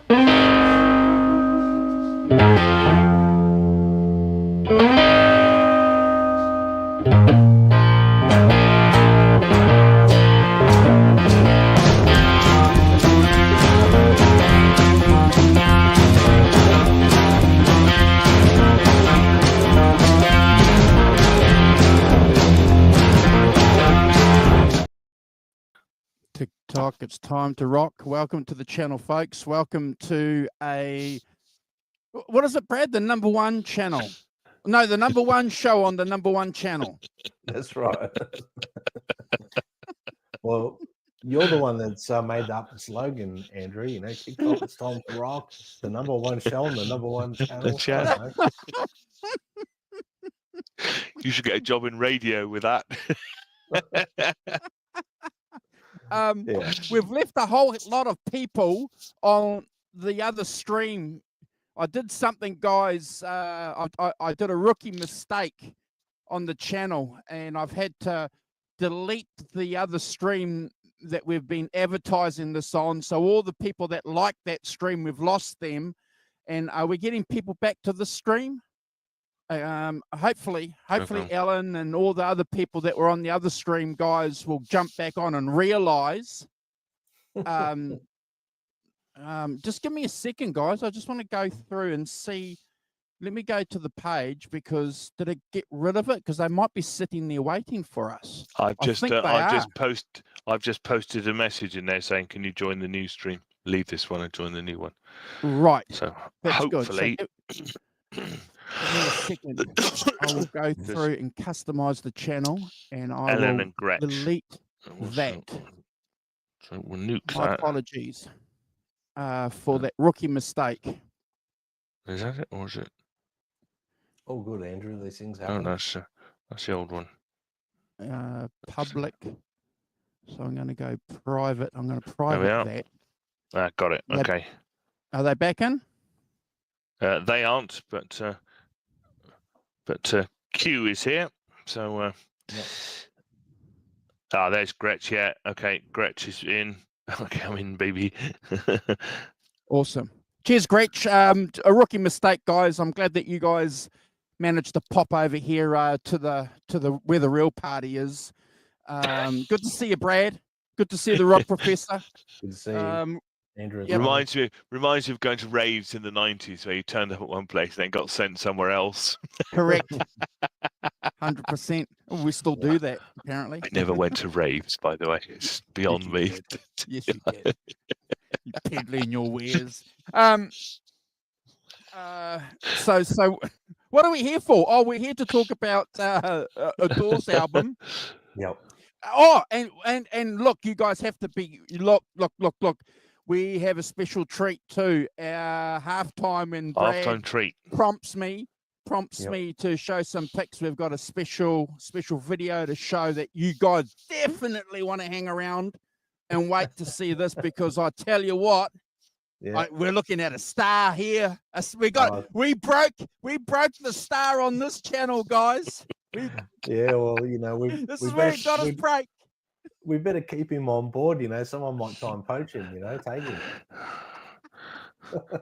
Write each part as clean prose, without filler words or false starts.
TikTok, it's time to rock. Welcome to the channel, folks. Welcome to what is it, Brad? The number one channel. No, the number one show on the number one channel. That's right. Well, you're the one that's made up the slogan, Andrew. You know, TikTok, it's time to rock. The number one show on the number one channel. You should get a job in radio with that. We've left a whole lot of people on the other stream. I did something, guys. I did a rookie mistake on the channel, and I've had to delete the other stream that we've been advertising this on. So all the people that like that stream, we've lost them. And are we getting people back to the stream? Hopefully Alan and all the other people that were on the other stream, guys, will jump back on and realize. Just give me a second, guys. I just want to go through and see. Let me go to the page, because did it get rid of it? Because they might be sitting there waiting for us. I've just posted a message in there saying, "Can you join the new stream? Leave this one and join the new one." Right. So that's hopefully. Good. So give me a second. I will go through and customize the channel, and I Ellen will and Gretch. delete that. So we'll nuke My that. apologies for that rookie mistake. Is that it, or is it? Oh, good, Andrew. These things happen. No, that's the old one. Public. So I'm going to go private. I'm going to private that. Got it. Okay. Are they back in? They aren't, but Q is here. So there's Gretch. Yeah. Okay, Gretch is in. Okay, I'm in, baby. Awesome. Cheers, Gretch. A rookie mistake, guys. I'm glad that you guys managed to pop over here to the where the real party is. Good to see you, Brad. Good to see the Rock Professor. Good to see you. Andrew, yep. Reminds me of going to raves in the 90s where you turned up at one place and then got sent somewhere else. Correct. 100%. We still do that, apparently. I never went to raves, by the way. It's beyond me. Yes, you did. You peddling your wares. So what are we here for? Oh, we're here to talk about Ador's album. Yep. Oh, and look, you guys have to be look. We have a special treat too. Our halftime, and Brad treat prompts me to show some pics. We've got a special video to show that you guys definitely want to hang around and wait to see this, because I tell you what, we're looking at a star here. We broke the star on this channel, guys. Well, you know, this is where it got us break. We better keep him on board, you know. Someone might try and poach him, you know, take him.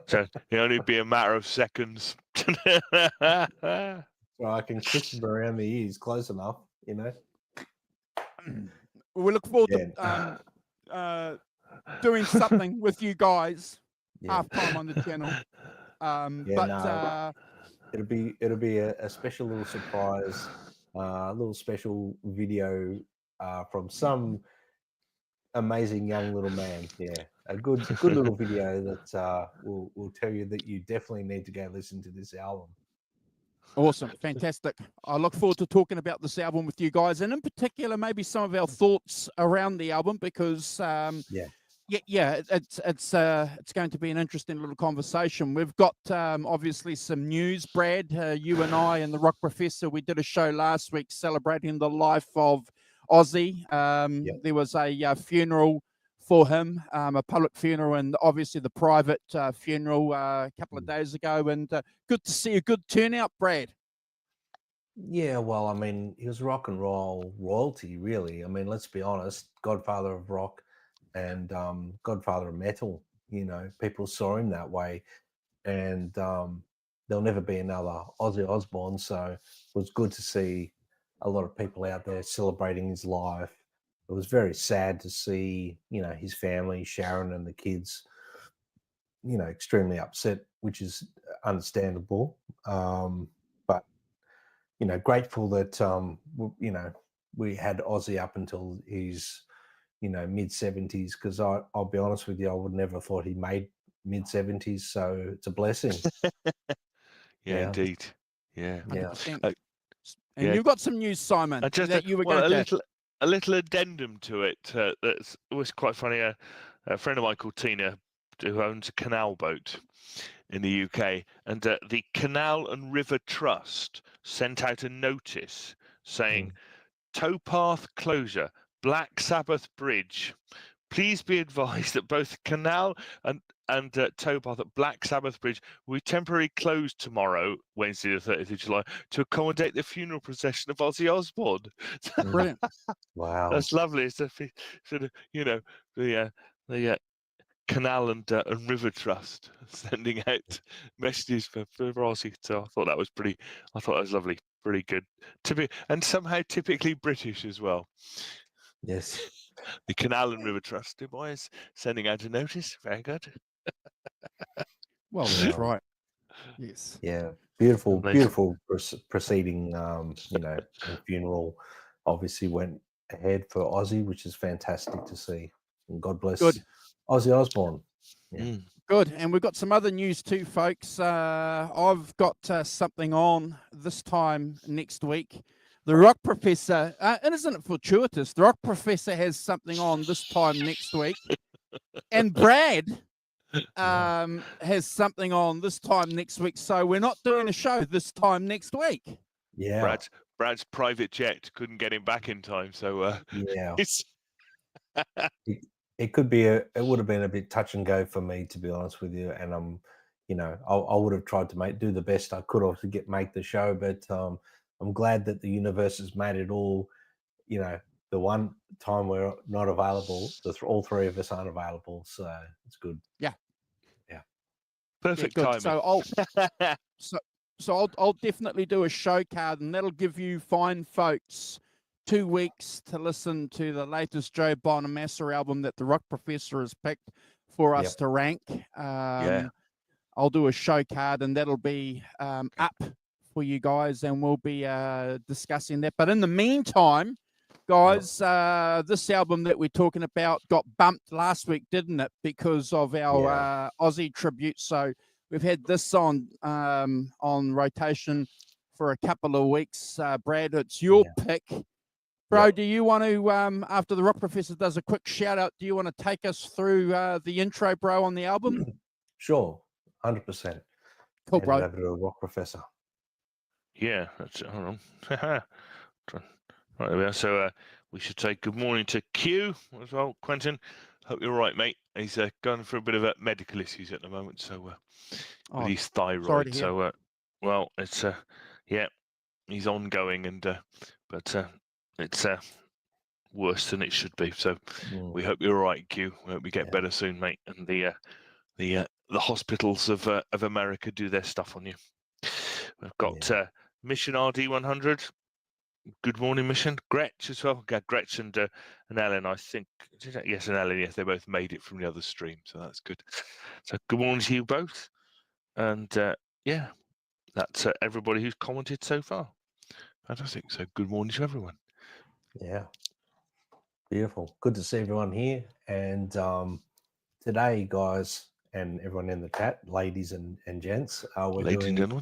So it'll only be a matter of seconds. So I can crisp him around the ears close enough, you know. We look forward to doing something with you guys halftime on the channel. It'll be a special little surprise, a little special video from some amazing young little man. A good little video that will tell you that you definitely need to go listen to this album. Awesome, fantastic. I look forward to talking about this album with you guys, and in particular, maybe some of our thoughts around the album, because it's going to be an interesting little conversation. We've got obviously some news, Brad. You and I and the Rock Professor, we did a show last week celebrating the life of Ozzy. There was a funeral for him, a public funeral, and obviously the private funeral a couple of days ago. And good to see a good turnout, Brad. Yeah, well, I mean, he was rock and roll royalty, really. I mean, let's be honest, godfather of rock and godfather of metal, You know, people saw him that way, and there'll never be another Ozzy Osbourne. So it was good to see a lot of people out there celebrating his life. It was very sad to see, you know, his family, Sharon and the kids, you know, extremely upset, which is understandable. But you know, grateful that you know, we had Ozzy up until his, you know, mid-70s, because I'll be honest with you, I would never have thought he made mid-70s, so it's a blessing. Yeah, Yeah. indeed. Yeah. Yeah. 100%. Uh, And yeah. you've got some news, Simon, Just that you were going to. a little addendum to it that's always quite funny. A friend of mine called Tina, who owns a canal boat in the UK, and the Canal and River Trust sent out a notice saying towpath closure, Black Sabbath Bridge. Please be advised that both canal and towpath at Black Sabbath Bridge will be temporarily closed tomorrow, Wednesday the 30th of July, to accommodate the funeral procession of Ozzy Osbourne. Brilliant. Wow. That's lovely. It's a sort of, you know, the Canal and River Trust sending out messages for Ozzy. So I thought that was lovely, pretty good. And somehow typically British as well. Yes. The Canal and River Trust, boys, sending out a notice. Very good. Well, Yeah. that's right. Yes. Yeah. Beautiful, Amazing. beautiful proceeding, you know, and funeral obviously went ahead for Ozzy, which is fantastic to see. And God bless Good. Ozzy Osbourne. Yeah. Mm. Good. And we've got some other news too, folks. I've got something on this time next week. The Rock Professor, and isn't it fortuitous? The Rock Professor has something on this time next week. And Brad has something on this time next week. So we're not doing a show this time next week. Yeah. Brad's private jet couldn't get him back in time, so Yeah. it's It could be it would have been a bit touch and go for me, to be honest with you. And I'm, you know, I would have tried to do the best I could to make the show, but I'm glad that the universe has made it all. You know, the one time we're not available, all three of us aren't available, so it's good. Yeah. perfect good. timing. So I'll definitely do a show card, and that'll give you fine folks 2 weeks to listen to the latest Joe Bonamassa album that the Rock Professor has picked for us to rank. Yeah. I'll do a show card, and that'll be up for you guys, and we'll be discussing that. But in the meantime, guys, this album that we're talking about got bumped last week, didn't it? Because of our Aussie tribute. So we've had this on rotation for a couple of weeks. Brad, it's your pick. Bro, do you want to, after the Rock Professor does a quick shout out, do you want to take us through the intro, bro, on the album? Sure, 100%. Cool, bro. Hand it over to the Rock Professor. Yeah, that's it. Hold on. Right, there we are. So we should say good morning to Q as well. Quentin, hope you're all right, mate. He's going through a bit of medical issues at the moment, so with his thyroid. So well, it's he's ongoing, and but it's worse than it should be. So we hope you're all right, Q. We hope you get better soon, mate. And the hospitals of America do their stuff on you. We've got Mission RD100. Good morning, Mission. Gretch as well. Got Gretch and Ellen, I think. Yes, and Ellen, yes, they both made it from the other stream, so that's good. So good morning to you both. And yeah, that's everybody who's commented so far. Fantastic. So good morning to everyone. Yeah. Beautiful. Good to see everyone here. And today, guys, and everyone in the chat, ladies and gents, we're doing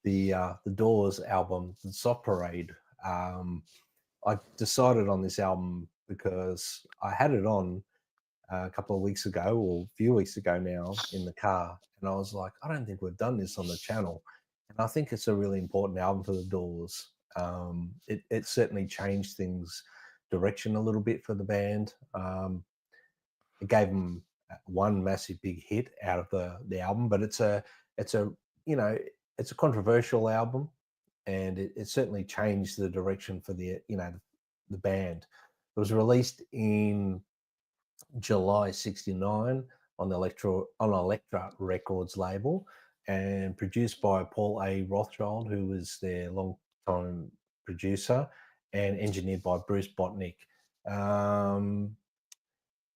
the Doors album, The Soft Parade. I decided on this album because I had it on a couple of weeks ago, or a few weeks ago now, in the car, and I was like, I don't think we've done this on the channel, and I think it's a really important album for the Doors. It certainly changed things direction a little bit for the band. It gave them one massive big hit out of the album, but it's a you know, it's a controversial album, and it certainly changed the direction for the band. It was released in July '69 on Elektra Records label, and produced by Paul A. Rothschild, who was their long-time producer, and engineered by Bruce Botnick.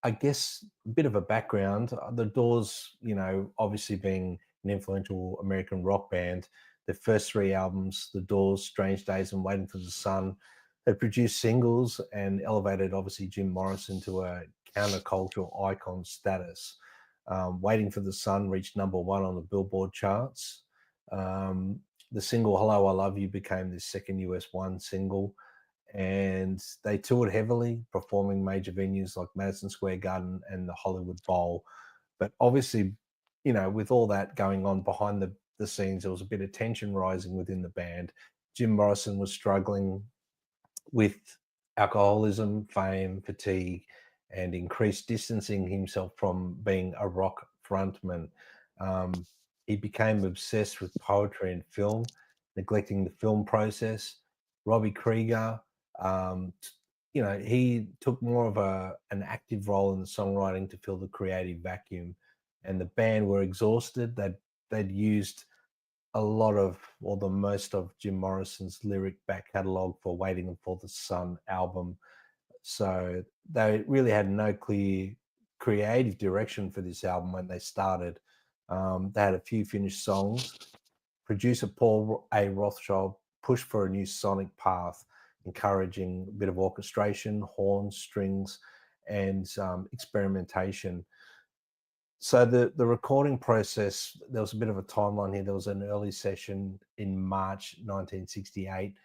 I guess a bit of a background. The Doors, obviously being an influential American rock band, the first 3 albums, The Doors, Strange Days, and Waiting for the Sun, they produced singles and elevated, obviously, Jim Morrison to a countercultural icon status. Waiting for the Sun reached number 1 on the Billboard charts. The single Hello, I Love You became the second US 1 single. And they toured heavily, performing major venues like Madison Square Garden and the Hollywood Bowl. But obviously, with all that going on behind the scenes, there was a bit of tension rising within the band. Jim Morrison was struggling with alcoholism, fame, fatigue, and increased distancing himself from being a rock frontman. He became obsessed with poetry and film, neglecting the film process. Robbie Krieger, he took more of an active role in the songwriting to fill the creative vacuum, and the band were exhausted. They'd used a lot of, or the most of, Jim Morrison's lyric back catalogue for Waiting for the Sun album. So they really had no clear creative direction for this album when they started. They had a few finished songs. Producer Paul A. Rothschild pushed for a new sonic path, encouraging a bit of orchestration, horns, strings, and experimentation. So the recording process, there was a bit of a timeline here. There was an early session in March 1968,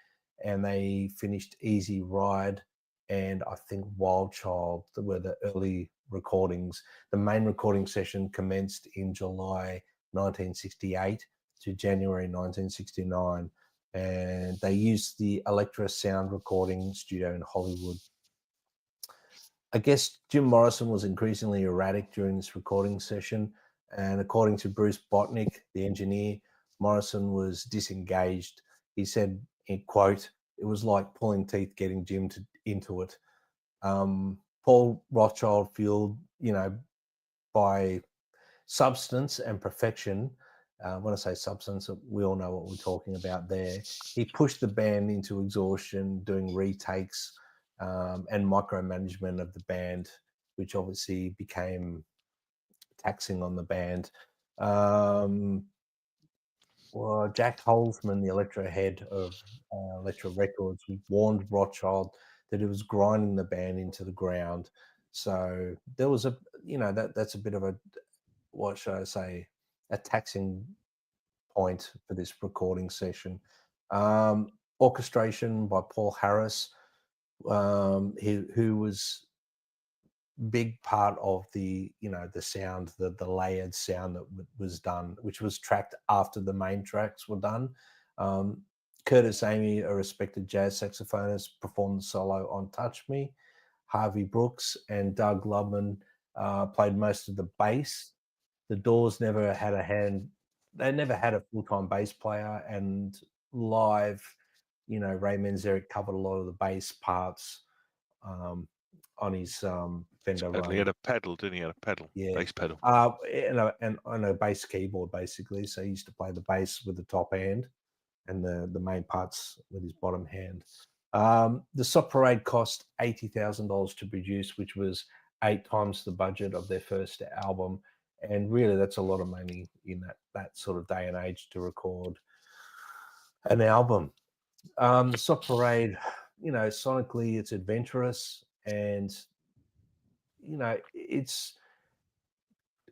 and they finished Easy Ride and I think Wild Child were the early recordings. The main recording session commenced in July 1968 to January 1969, and they used the Elektra Sound Recording Studio in Hollywood. I guess Jim Morrison was increasingly erratic during this recording session, and according to Bruce Botnick, the engineer, Morrison was disengaged. He said, in quote, "It was like pulling teeth getting Jim into it." Paul Rothschild fueled, by substance and perfection. When I say substance, we all know what we're talking about there. He pushed the band into exhaustion, doing retakes and micromanagement of the band, which obviously became taxing on the band. Well, Jack Holzman, the Elektra head of Elektra Records, warned Rothschild that it was grinding the band into the ground. So there was that's a bit of a, what should I say, a taxing point for this recording session. Orchestration by Paul Harris, who was big part of the the sound, the layered sound that was done, which was tracked after the main tracks were done. Curtis Amy, a respected jazz saxophonist, performed the solo on Touch Me. Harvey Brooks and Doug Lubman played most of the bass. The Doors never had they never had a full-time bass player, and live, Ray Manzarek covered a lot of the bass parts on his Fender Rhodes. He had a pedal, didn't he? He had a pedal, yeah, bass pedal. And on a bass keyboard, basically. So he used to play the bass with the top hand and the main parts with his bottom hand. The Sock Parade cost $80,000 to produce, which was 8 times the budget of their first album. And really, that's a lot of money in that sort of day and age to record an album. The Sock Parade, sonically, it's adventurous, and it's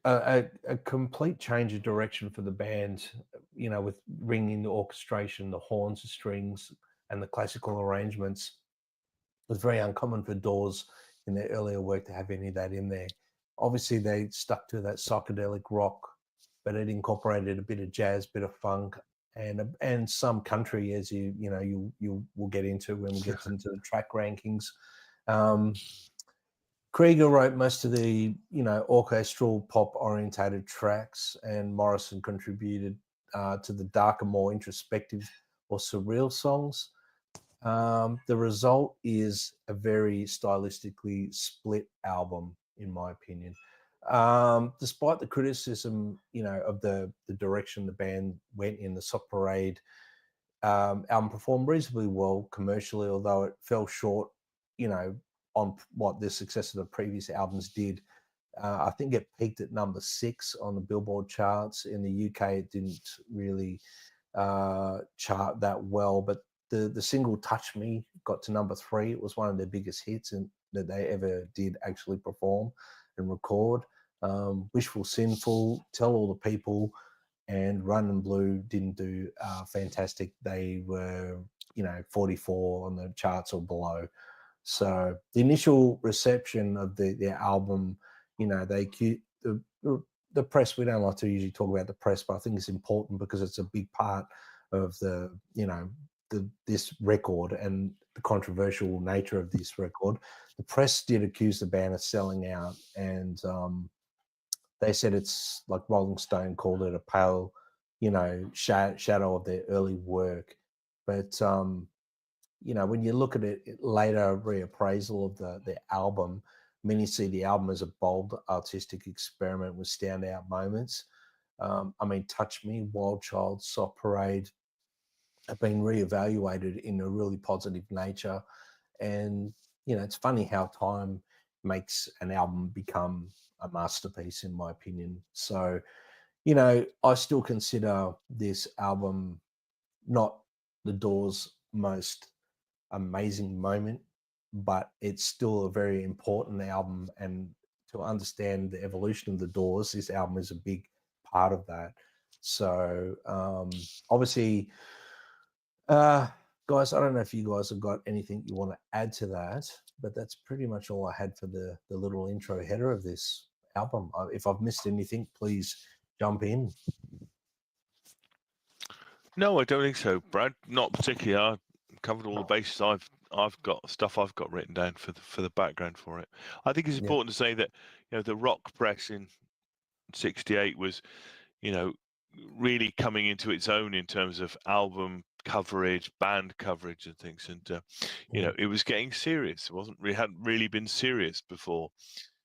a complete change of direction for the band. With bringing the orchestration, the horns, the strings, and the classical arrangements. It was very uncommon for Doors in their earlier work to have any of that in there. Obviously, they stuck to that psychedelic rock, but it incorporated a bit of jazz, bit of funk, and some country, as you will get into when we get into the track rankings. Krieger wrote most of the orchestral pop orientated tracks, and Morrison contributed to the darker, more introspective or surreal songs. The result is a very stylistically split album, in my opinion. Despite the criticism, of the direction the band went in, the Sock Parade album performed reasonably well commercially, although it fell short, on what the success of the previous albums did. I think it peaked at number 6 on the Billboard charts. In the UK, it didn't really chart that well, but the single Touch Me got to number 3. It was one of their biggest hits that they ever did actually perform and record. Wishful Sinful, Tell All the People, and Run and Blue didn't do fantastic. They were, 44 on the charts or below. So the initial reception of the album, the press, we don't like to usually talk about the press, but I think it's important because it's a big part of this record and the controversial nature of this record. The press did accuse the band of selling out, and they said it's like Rolling Stone called it a pale, shadow of their early work. But when you look at it later reappraisal of the album, many see the album as a bold artistic experiment with standout moments. Touch Me, Wild Child, Sock Parade have been reevaluated in a really positive nature. And, it's funny how time makes an album become a masterpiece, in my opinion. So, I still consider this album not the Doors' most amazing moment, but it's still a very important album. And to understand the evolution of the Doors, this album is a big part of that. So obviously, guys, I don't know if you guys have got anything you want to add to that, but that's pretty much all I had for the little intro header of this album. If I've missed anything, please jump in. No, I don't think so, Brad. Not particularly. I covered all the bases. I've got stuff I've got written down for the background for it. I think it's important to say that the rock press in '68 was really coming into its own in terms of album coverage, band coverage, and things. And it was getting serious. It hadn't really been serious before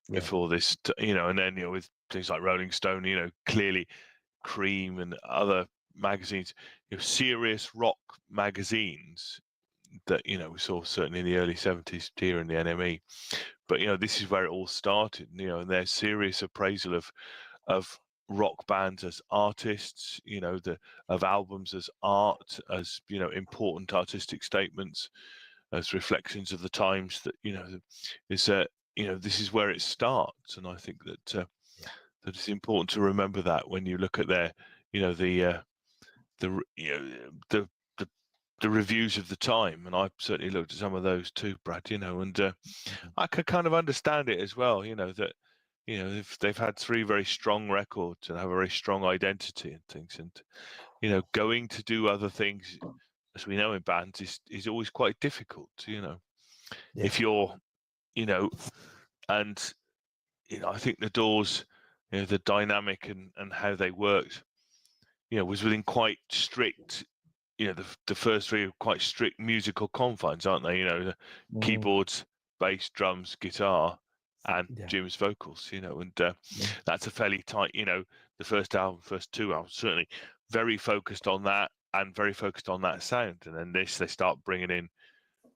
this. And then with things like Rolling Stone, clearly Cream and other magazines, serious rock magazines that we saw certainly in the early '70s here in the NME. But this is where it all started. And their serious appraisal of rock bands as artists, of albums as art, as important artistic statements, as reflections of the times. That this is where it starts. And I think that it's important to remember that when you look at their the reviews of the time. And I certainly looked at some of those too, Brad, and I could kind of understand it as well, that if they've had 3 very strong records and have a very strong identity and things, and going to do other things, as we know in bands, is always quite difficult. If you're and I think the Doors, the dynamic and how they worked, was within quite strict, the first 3 are quite strict musical confines, aren't they? The keyboards, bass, drums, guitar, and Jim's vocals, and that's a fairly tight, the first 2 albums, certainly very focused on that and very focused on that sound. And then they start bringing in,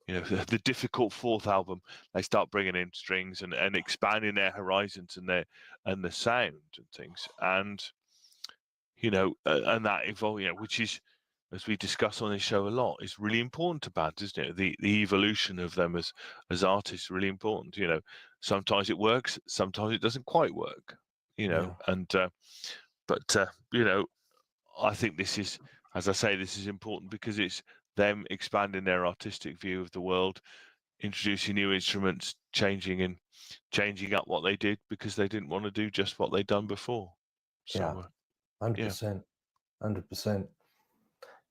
the difficult 4th album, they start bringing in strings and expanding their horizons and the sound and things. And, and that evolve, which is, as we discuss on this show a lot, is really important to bands, isn't it? The evolution of them as artists is really important. Sometimes it works, sometimes it doesn't quite work. And but I think this is, as I say, this is important because it's them expanding their artistic view of the world, introducing new instruments, changing up what they did because they didn't want to do just what they'd done before. So, 100%, 100%.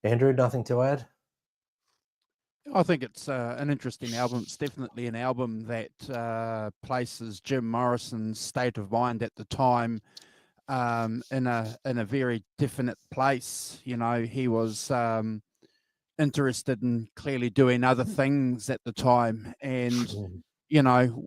Andrew, nothing to add? I think it's an interesting album. It's definitely an album that places Jim Morrison's state of mind at the time in a very definite place. He was interested in clearly doing other things at the time, and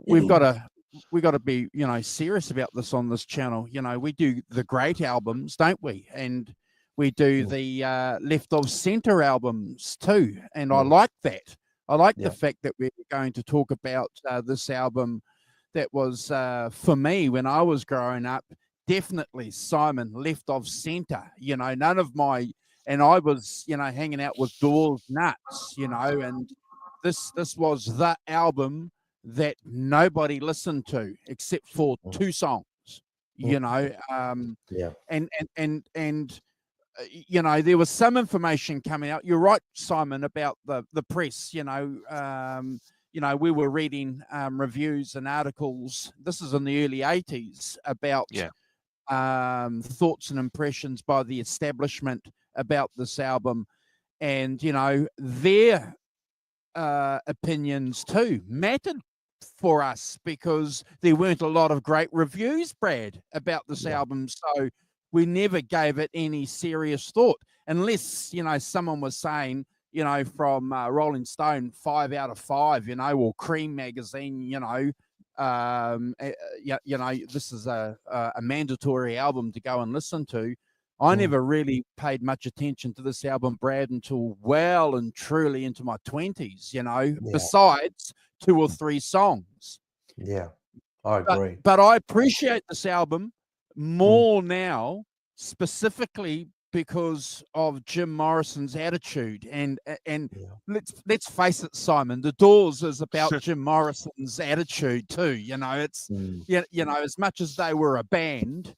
we've got to we got to be, you know, serious about this on this channel. You know, we do the great albums, don't we? And we do the left of center albums too. And I like that. I like the fact that we're going to talk about this album that was, for me, when I was growing up, definitely Simon, left of center. You know, none of my, and I was, you know, hanging out with Doors nuts, you know, and this was the album that nobody listened to except for 2 songs, you know. And you know, there was some information coming out. You're right, Simon, about the press. You know, we were reading reviews and articles. This is in the early 80s about thoughts and impressions by the establishment about this album, and you know, their opinions too mattered for us because there weren't a lot of great reviews, Brad, about this album. So we never gave it any serious thought, unless, you know, someone was saying, you know, from Rolling Stone, 5 out of 5, you know, or Cream magazine, you know, you know, this is a mandatory album to go and listen to. I never really paid much attention to this album, Brad, until well and truly into my 20s, you know, besides 2 or 3 songs. Yeah, I agree. But I appreciate this album more now, specifically because of Jim Morrison's attitude. And let's face it, Simon, The Doors is about Jim Morrison's attitude too. You know, it's you know, as much as they were a band,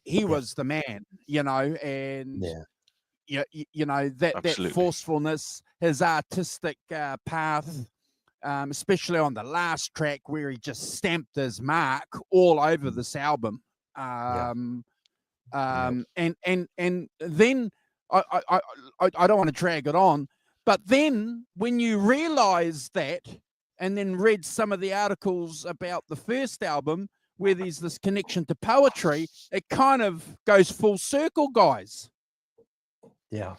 he was the man, you know, and you know, that forcefulness, his artistic path, especially on the last track where he just stamped his mark all over this album. And then I don't want to drag it on, but then when you realize that, and then read some of the articles about the first album where there's this connection to poetry, it kind of goes full circle, guys. Yeah.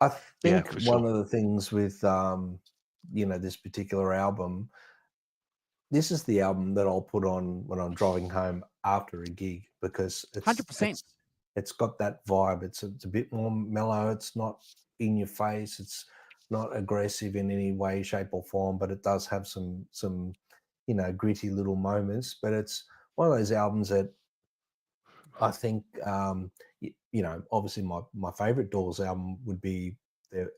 I think one of the things with, you know, this particular album, this is the album that I'll put on when I'm driving home after a gig, because it's 100%. It's got that vibe. It's a bit more mellow. It's not in your face. It's not aggressive in any way, shape, or form, but it does have some you know, gritty little moments. But it's one of those albums that I think, you know, obviously my favorite Doors album would be their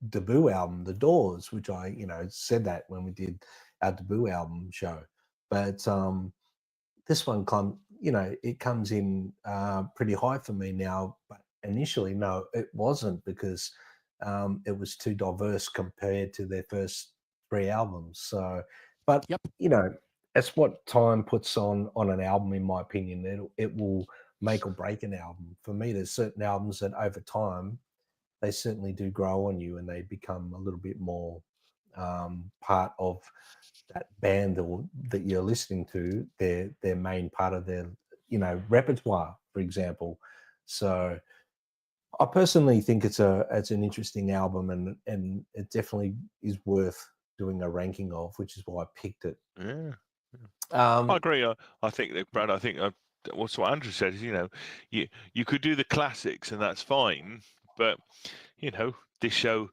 debut album, The Doors, which I, you know, said that when we did our debut album show. But this one, you know, it comes in pretty high for me now. But initially, no, it wasn't, because it was too diverse compared to their first 3 albums. So, but you know, that's what time puts on an album, in my opinion. It will make or break an album. For me, there's certain albums that over time, they certainly do grow on you, and they become a little bit more part of that band or that you're listening to, their main part of their, you know, repertoire, for example. So I personally think it's an interesting album, and it definitely is worth doing a ranking of, which is why I picked it. I agree. I think that, Brad, I think what's what Andrew said is, you know, you could do the classics and that's fine, but you know, this show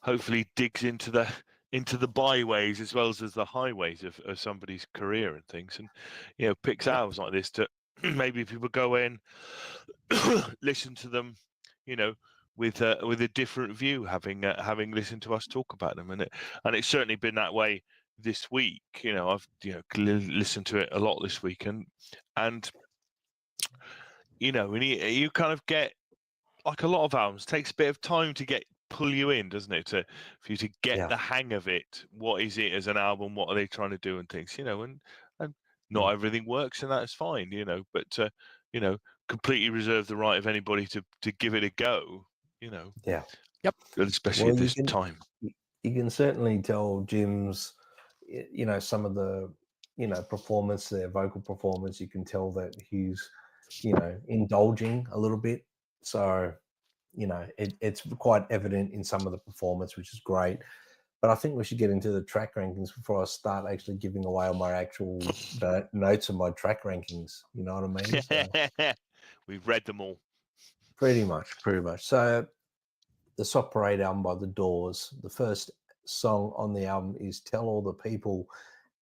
hopefully digs into the byways as well as the highways of somebody's career and things, and you know, picks albums like this to maybe people go in, listen to them, you know, with a different view, having listened to us talk about them, and it's certainly been that way this week. You know, I've, you know, listened to it a lot this week, and you know, and you kind of get, like a lot of albums, takes a bit of time to pull you in, doesn't it? For you to get the hang of it. What is it as an album? What are they trying to do and things? You know, and not everything works, and that's fine. You know, but you know, completely reserve the right of anybody to give it a go. You know. Yeah. Yep. Especially at this time. You can certainly tell Jim's, you know, some of the, you know, performance, their vocal performance. You can tell that he's, you know, indulging a little bit. So, you know, it's quite evident in some of the performance, which is great. But I think we should get into the track rankings before I start actually giving away all my actual notes of my track rankings. You know what I mean? So, we've read them all. Pretty much. So the Sock Parade album by The Doors, the first song on the album is Tell All the People.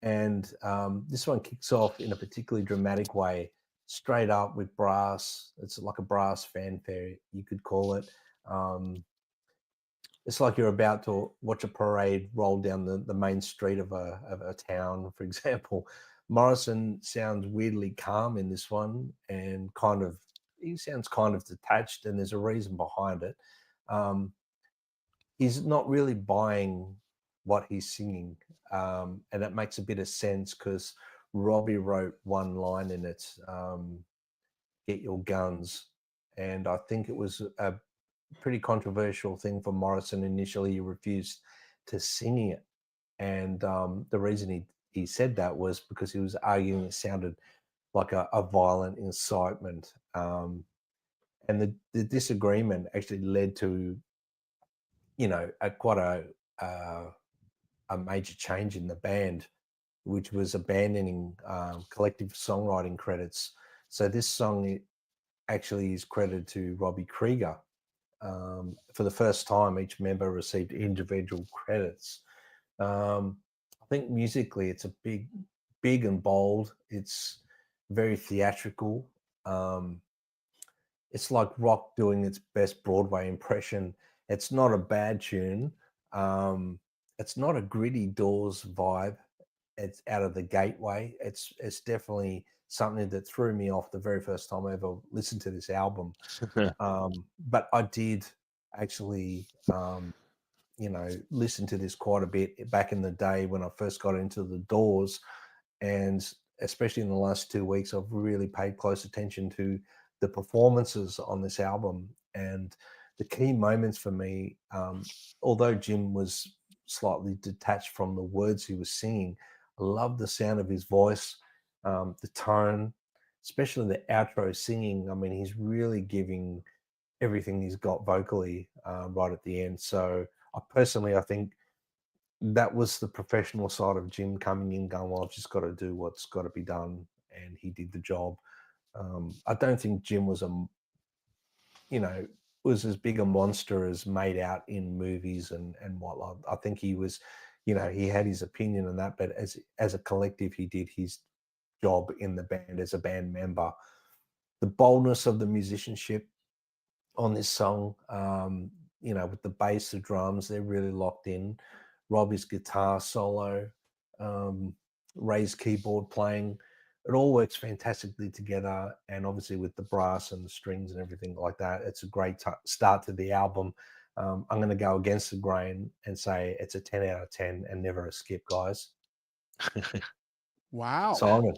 And this one kicks off in a particularly dramatic way, straight up with brass. It's like a brass fanfare, you could call it. It's like you're about to watch a parade roll down the main street of a town, for example. Morrison sounds weirdly calm in this one, and he sounds kind of detached, and there's a reason behind it. He's not really buying what he's singing, and that makes a bit of sense because Robbie wrote one line in it, "Get your guns," and I think it was a pretty controversial thing for Morrison. Initially, he refused to sing it, and the reason he said that was because he was arguing it sounded like a violent incitement, and the disagreement actually led to, quite a major change in the band, which was abandoning collective songwriting credits. So this song actually is credited to Robbie Krieger. For the first time, each member received individual credits. I think musically, it's a big and bold. It's very theatrical. It's like rock doing its best Broadway impression. It's not a bad tune. It's not a gritty Doors vibe. It's out of the gateway. It's definitely something that threw me off the very first time I ever listened to this album. But I did actually, listen to this quite a bit back in the day when I first got into the Doors, and especially in the last 2 weeks, I've really paid close attention to the performances on this album. And the key moments for me, although Jim was slightly detached from the words he was singing, I love the sound of his voice, the tone, especially the outro singing. I mean, he's really giving everything he's got vocally right at the end. So I think that was the professional side of Jim coming in, going, well, I've just got to do what's got to be done. And he did the job. I don't think Jim was was as big a monster as made out in movies and whatnot. I think he was, he had his opinion on that, but as a collective, he did his job in the band as a band member. The boldness of the musicianship on this song, with the bass, the drums, they're really locked in. Robbie's guitar solo, Ray's keyboard playing, it all works fantastically together. And obviously with the brass and the strings and everything like that, it's a great start to the album. I'm going to go against the grain and say it's a 10 out of 10 and never a skip, guys. Wow. Simon.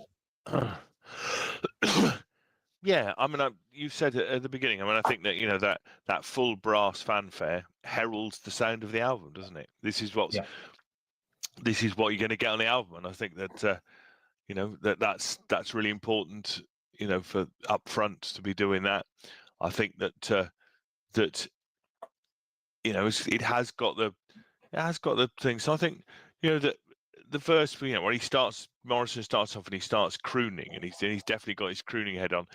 Yeah, I mean, you said it at the beginning. I mean, I think that that full brass fanfare heralds the sound of the album, doesn't it? This is what you're going to get on the album, and I think that that's really important. For up front to be doing that. I think that it has got the thing. So I think that the verse, where Morrison starts off and he starts crooning, and he's definitely got his crooning head on,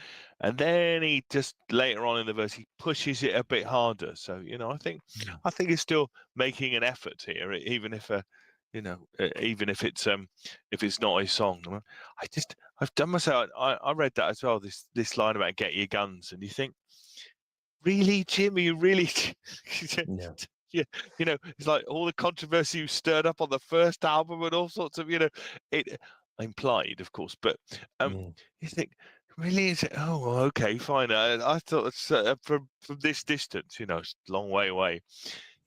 and then he just later on in the verse he pushes it a bit harder. So I think he's still making an effort here, even if even if it's not his song. I've done myself. I read that as well. This line about get your guns, and you think, really, Jim? Are you really? Yeah, it's like all the controversy you stirred up on the first album and all sorts of, it implied, of course, but you think, really, is it? Oh, well, okay, fine. I thought it's from this distance, it's a long way away.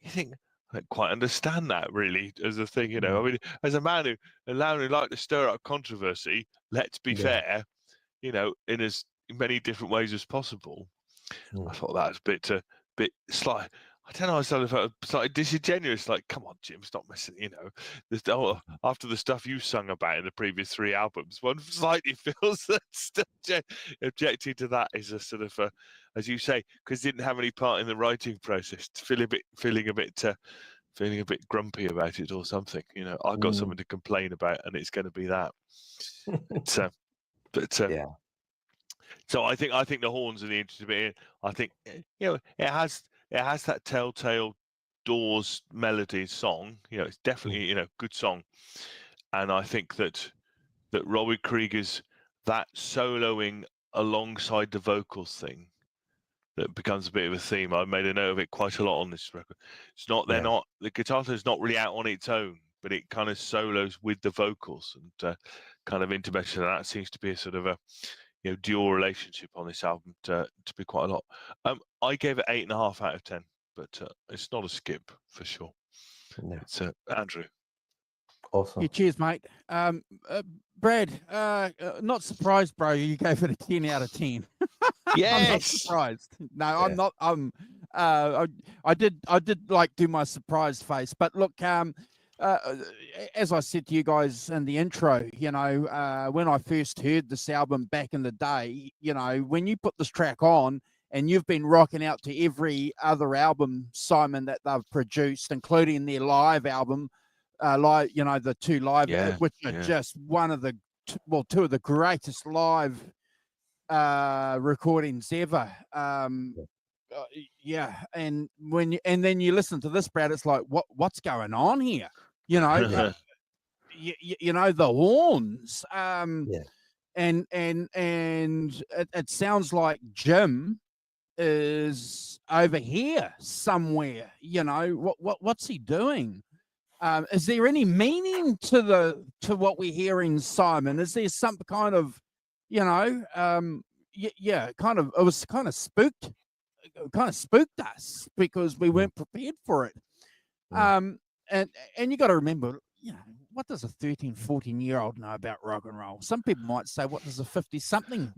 You think, I don't quite understand that really as a thing, I mean, as a man who liked to stir up controversy, let's be fair, in as many different ways as possible. I thought that was a bit slight. I don't know. I felt slightly disingenuous. Like, come on, Jim, stop messing. After the stuff you sung about in the previous 3 albums, one slightly feels that objecting to that is a sort of, as you say, because didn't have any part in the writing process, feeling a bit feeling a bit grumpy about it or something. You know, I've got something to complain about, and it's going to be that. Yeah. So I think the horns are the interesting bit. I think it has that telltale Doors melody song. It's definitely good song, and I think that Robbie Krieger's that soloing alongside the vocals thing that becomes a bit of a theme. I made a note of it quite a lot on this record. It's not the guitar is not really out on its own, but it kind of solos with the vocals and kind of intermeshes. And that seems to be a sort of a dual relationship on this album to be quite a lot. I gave it 8.5 out of 10, but it's not a skip for sure. No. It's Andrew. Awesome. Yeah, cheers, mate. Brad, not surprised, bro. You gave it a 10 out of 10. Yes. I'm not surprised. No, yeah. I'm not. I did like do my surprised face, but look, as I said to you guys in the intro, when I first heard this album back in the day, when you put this track on and you've been rocking out to every other album, Simon, that they've produced, including their live album, the two live, which are just one of the, two of the greatest live recordings ever. And then you listen to this, Brad, it's like, what's going on here? The horns. And it sounds like Jim is over here somewhere. What's he doing? Is there any meaning to what we're hearing, Simon? Is there some kind of, it was kind of spooked us because we weren't prepared for it. And you got to remember, what does a 13, 14-year-old know about rock and roll? Some people might say, what does a 50-something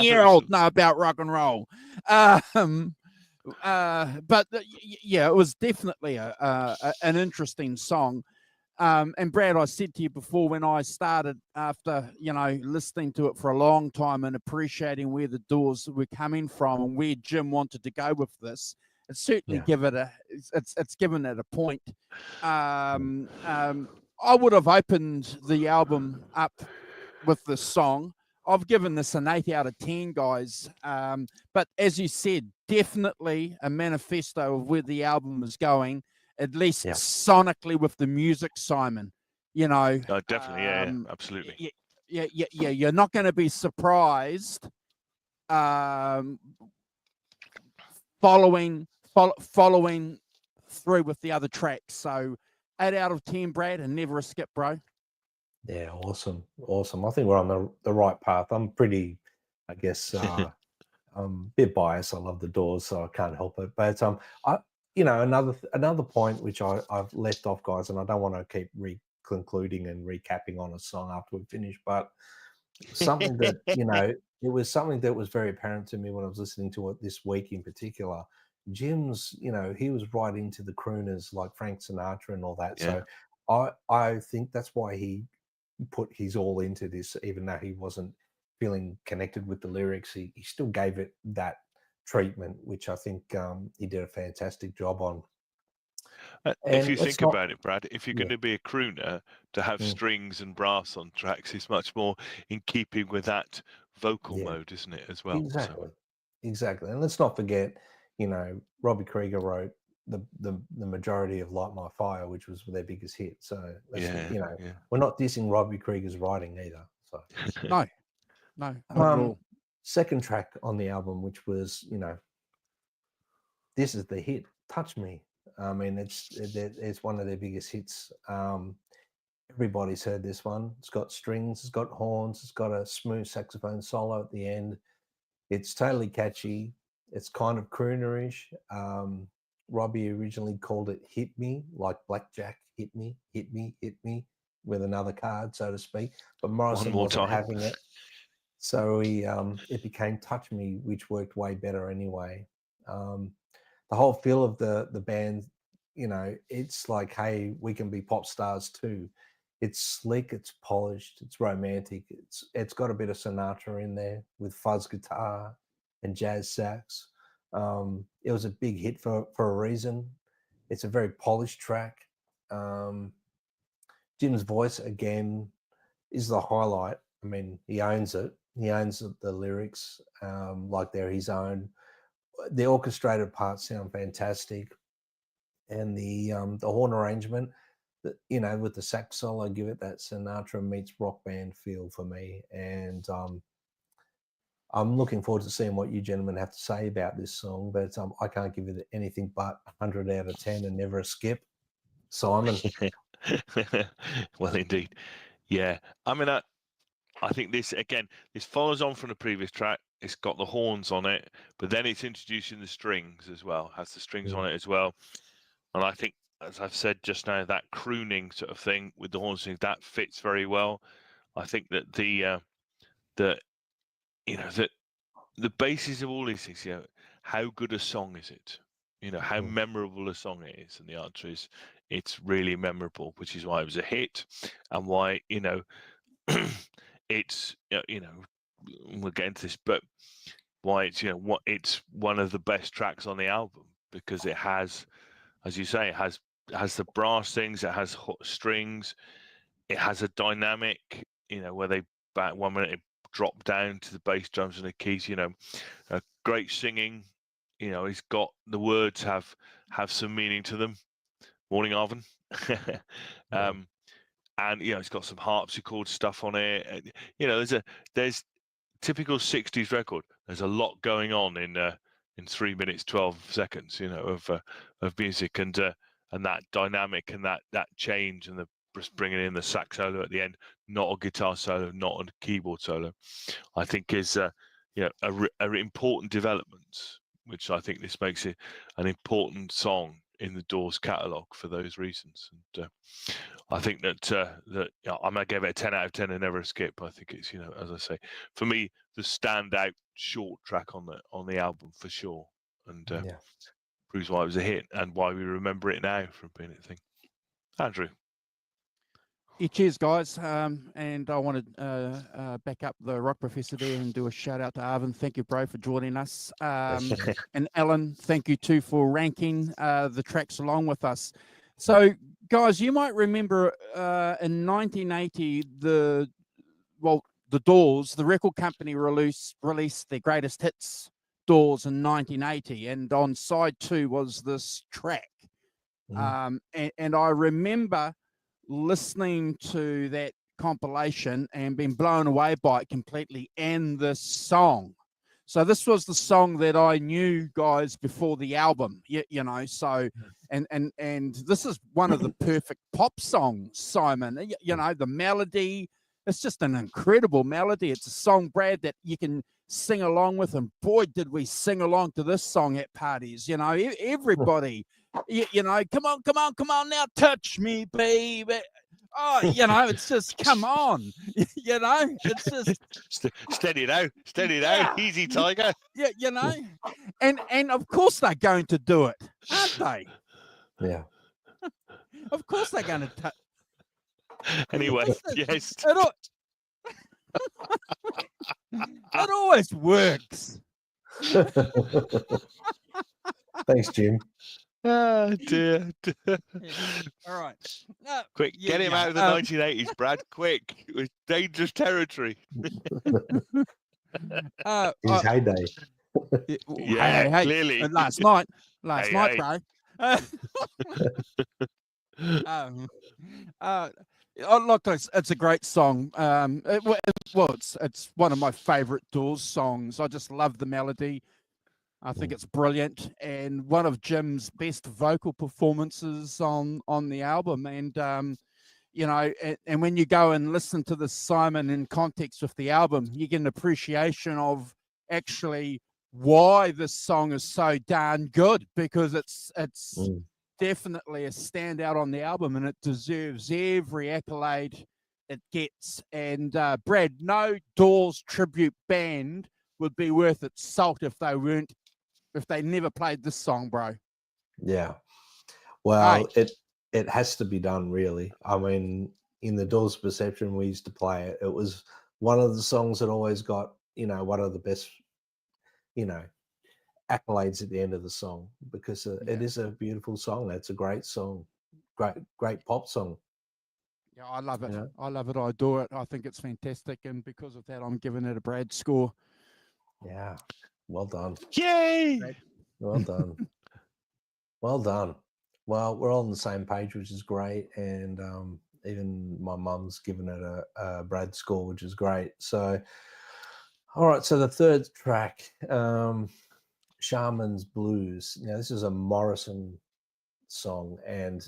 year old know about rock and roll? But it was definitely an interesting song. And Brad, I said to you before when I started, after listening to it for a long time and appreciating where the Doors were coming from and where Jim wanted to go with this, it's certainly it's given it a point. I would have opened the album up with this song. I've given this an 8 out of 10, guys. But as you said, definitely a manifesto of where the album is going, at least sonically with the music, Simon. Oh, definitely, absolutely. Yeah. You're not going to be surprised. Following through with the other tracks. So 8 out of 10, Brad, and never a skip, bro. Yeah, awesome. I think we're on the right path. I'm pretty, I guess, I'm a bit biased. I love the Doors, so I can't help it. But another point which I've left off, guys, and I don't want to keep concluding and recapping on a song after we finish, but something that it was something that was very apparent to me when I was listening to it this week in particular. Jim's, he was right into the crooners like Frank Sinatra and all that. So I think that's why he put his all into this, even though he wasn't feeling connected with the lyrics. He still gave it that treatment, which I think he did a fantastic job on. If you think about it, Brad, if you're going to be a crooner, to have strings and brass on tracks is much more in keeping with that vocal mode, isn't it, as well? Exactly. And let's not forget, Robbie Krieger wrote the majority of Light My Fire, which was their biggest hit. So we're not dissing Robbie Krieger's writing either. So no, not at all. Second track on the album, which was this is the hit, Touch Me. I mean, it's one of their biggest hits. Everybody's heard this one. It's got strings, it's got horns, it's got a smooth saxophone solo at the end. It's totally catchy. It's kind of croonerish. Robbie originally called it Hit Me, like blackjack, hit me, hit me, hit me, with another card, so to speak. But Morrison wasn't having it. So it became Touch Me, which worked way better anyway. The whole feel of the band, it's like, hey, we can be pop stars too. It's slick, it's polished, it's romantic. It's got a bit of Sinatra in there with fuzz guitar and jazz sax. It was a big hit for a reason. It's a very polished track. Jim's voice again is the highlight. I mean, he owns it. He owns the lyrics like they're his own. The orchestrated parts sound fantastic, and the horn arrangement, you know, with the sax solo, give it that Sinatra meets rock band feel for me. And I'm looking forward to seeing what you gentlemen have to say about this song. But I can't give it anything but 100 out of 10 and never a skip. Simon. Well, indeed. Yeah. I mean, I think this follows on from the previous track. It's got the horns on it, but then it's introducing the strings as well, has the strings on it as well. And I think, as I've said just now, that crooning sort of thing with the horns, that fits very well. I think that the basis of all these things, you know, how good a song is it? You know, how memorable a song it is. And the answer is it's really memorable, which is why it was a hit and why, you know, it's, you know, we'll get into this, but why it's, you know, it's one of the best tracks on the album, because it has, as you say, it has the brass things, it has hot strings, it has a dynamic, you know, where they back 1 minute it drop down to the bass drums and the keys, you know, great singing, you know, it's got the words have some meaning to them. Morning, Arvin. And you know, it's got some harpsichord stuff on it. You know, there's typical 60s record. There's a lot going on in 3 minutes 12 seconds, you know, of music, and that dynamic and that change, and the bringing in the sax solo at the end, not a guitar solo, not a keyboard solo, I think is you know, a important development, which I think this makes it an important song in the Doors catalogue for those reasons. And I think that you know, I might give it a 10 out of 10 and never a skip. I think it's, you know, as I say, for me, the standout short track on the album for sure, and proves why it was a hit and why we remember it now from being a thing. Andrew. Yeah, cheers, guys. And I want to back up the Rock Professor there and do a shout out to Arvin. Thank you, bro, for joining us. And Alan, thank you too for ranking the tracks along with us. So, guys, you might remember in 1980, the Doors, the record company, released their greatest hits, Doors, in 1980, and on side 2 was this track. And I remember listening to that compilation and being blown away by it completely, and the song. So this was the song that I knew, guys, before the album, you know. So and this is one of the perfect pop songs, Simon. You know, the melody, it's just an incredible melody. It's a song, Brad, that you can sing along with, and boy, did we sing along to this song at parties. You know, everybody, you know, come on now, touch me, baby. Oh, you know, it's just, come on, you know, it's just steady now, easy, Tiger. Yeah, you know, and of course they're going to do it, aren't they? Yeah. Of course they're going to. Anyway, yes. It always works. Thanks, Jim. Oh, dear. Yeah. All right. Quick, get him out of the 1980s, Brad. Quick. It was dangerous territory. His heyday. Yeah, clearly. Last night, bro. Look, it's a great song. It's one of my favorite Doors songs. I just love the melody. I think it's brilliant, and one of Jim's best vocal performances on the album. And you know, and when you go and listen to this, Simon, in context with the album, you get an appreciation of actually why this song is so darn good, because it's definitely a standout on the album, and it deserves every accolade it gets. And Brad, no Doors tribute band would be worth its salt if they never played this song, bro. Yeah. Well, it has to be done, really. I mean, in the Doors' perception, we used to play it. It was one of the songs that always got, you know, one of the best, you know, accolades at the end of the song, because it is a beautiful song. It's a great song, great pop song. Yeah, I love it. You know? I love it. I adore it. I think it's fantastic, and because of that, I'm giving it a Brad score. Yeah, well done. Yay! Brad. Well done. Well done. Well, we're all on the same page, which is great, and even my mum's given it a Brad score, which is great. So, all right. So the third track, Shaman's Blues. Now, this is a Morrison song, and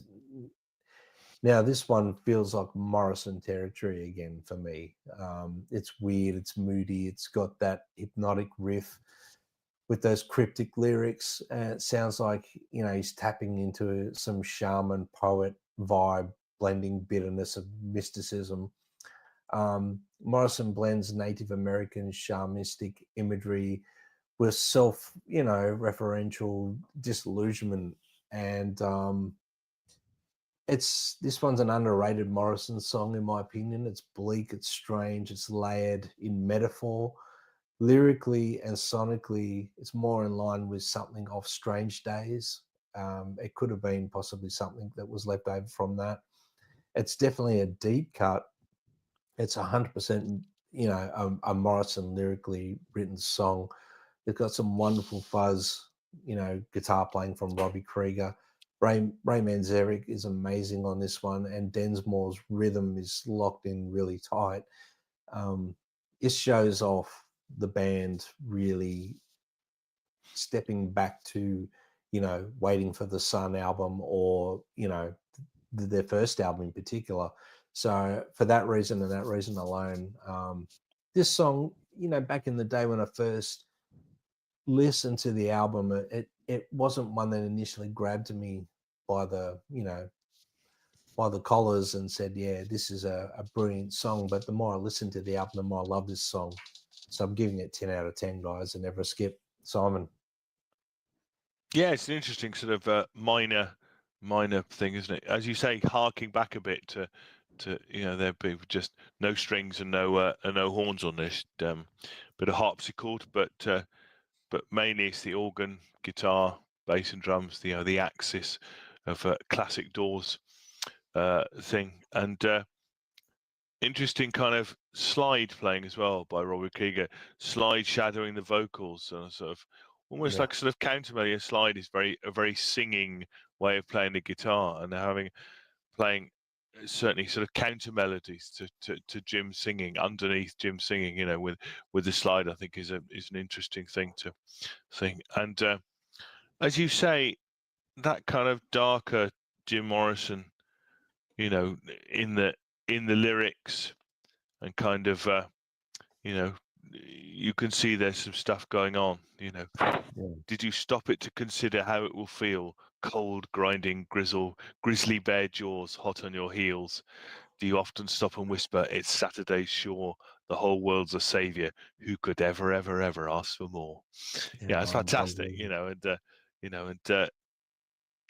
now this one feels like Morrison territory again for me. It's weird, it's moody, it's got that hypnotic riff with those cryptic lyrics. It sounds like, you know, he's tapping into some shaman poet vibe, blending bitterness of mysticism. Morrison blends Native American shamanistic imagery with self, you know, referential disillusionment. And this one's an underrated Morrison song, in my opinion. It's bleak, it's strange, it's layered in metaphor. Lyrically and sonically, it's more in line with something off Strange Days. It could have been possibly something that was left over from that. It's definitely a deep cut. It's 100%, you know, a Morrison lyrically written song. It's got some wonderful fuzz, you know, guitar playing from Robbie Krieger. Ray Manzarek is amazing on this one, and Densmore's rhythm is locked in really tight. This shows off the band really stepping back to, you know, Waiting for the Sun album, or, you know, their first album in particular. So for that reason and that reason alone, this song, you know, back in the day when I first listened to the album, it wasn't one that initially grabbed me by the, you know, by the collars and said, yeah, this is a brilliant song. But the more I listened to the album, the more I love this song. So I'm giving it 10 out of 10, guys, and never a skip. Simon. Yeah, it's an interesting sort of minor thing, isn't it? As you say, harking back a bit to you know, there'd be just no strings and no horns on this, bit of harpsichord, but mainly it's the organ, guitar, bass, and drums. You know, the axis of classic Doors thing, and interesting kind of slide playing as well by Robbie Krieger. Slide shadowing the vocals, and sort of almost like sort of counter melody. A slide is a very singing way of playing the guitar, and playing certainly sort of counter melodies to Jim singing, underneath Jim singing. You know, with the slide, I think is an interesting thing to sing. And as you say, that kind of darker Jim Morrison, you know, in the lyrics, and kind of you know, you can see there's some stuff going on. You know, did you stop it to consider how it will feel? Cold, grinding, grizzly bear jaws hot on your heels. Do you often stop and whisper, it's Saturday's shore, the whole world's a savior, who could ever, ever, ever ask for more? Yeah, it's fantastic. You know, and you know, and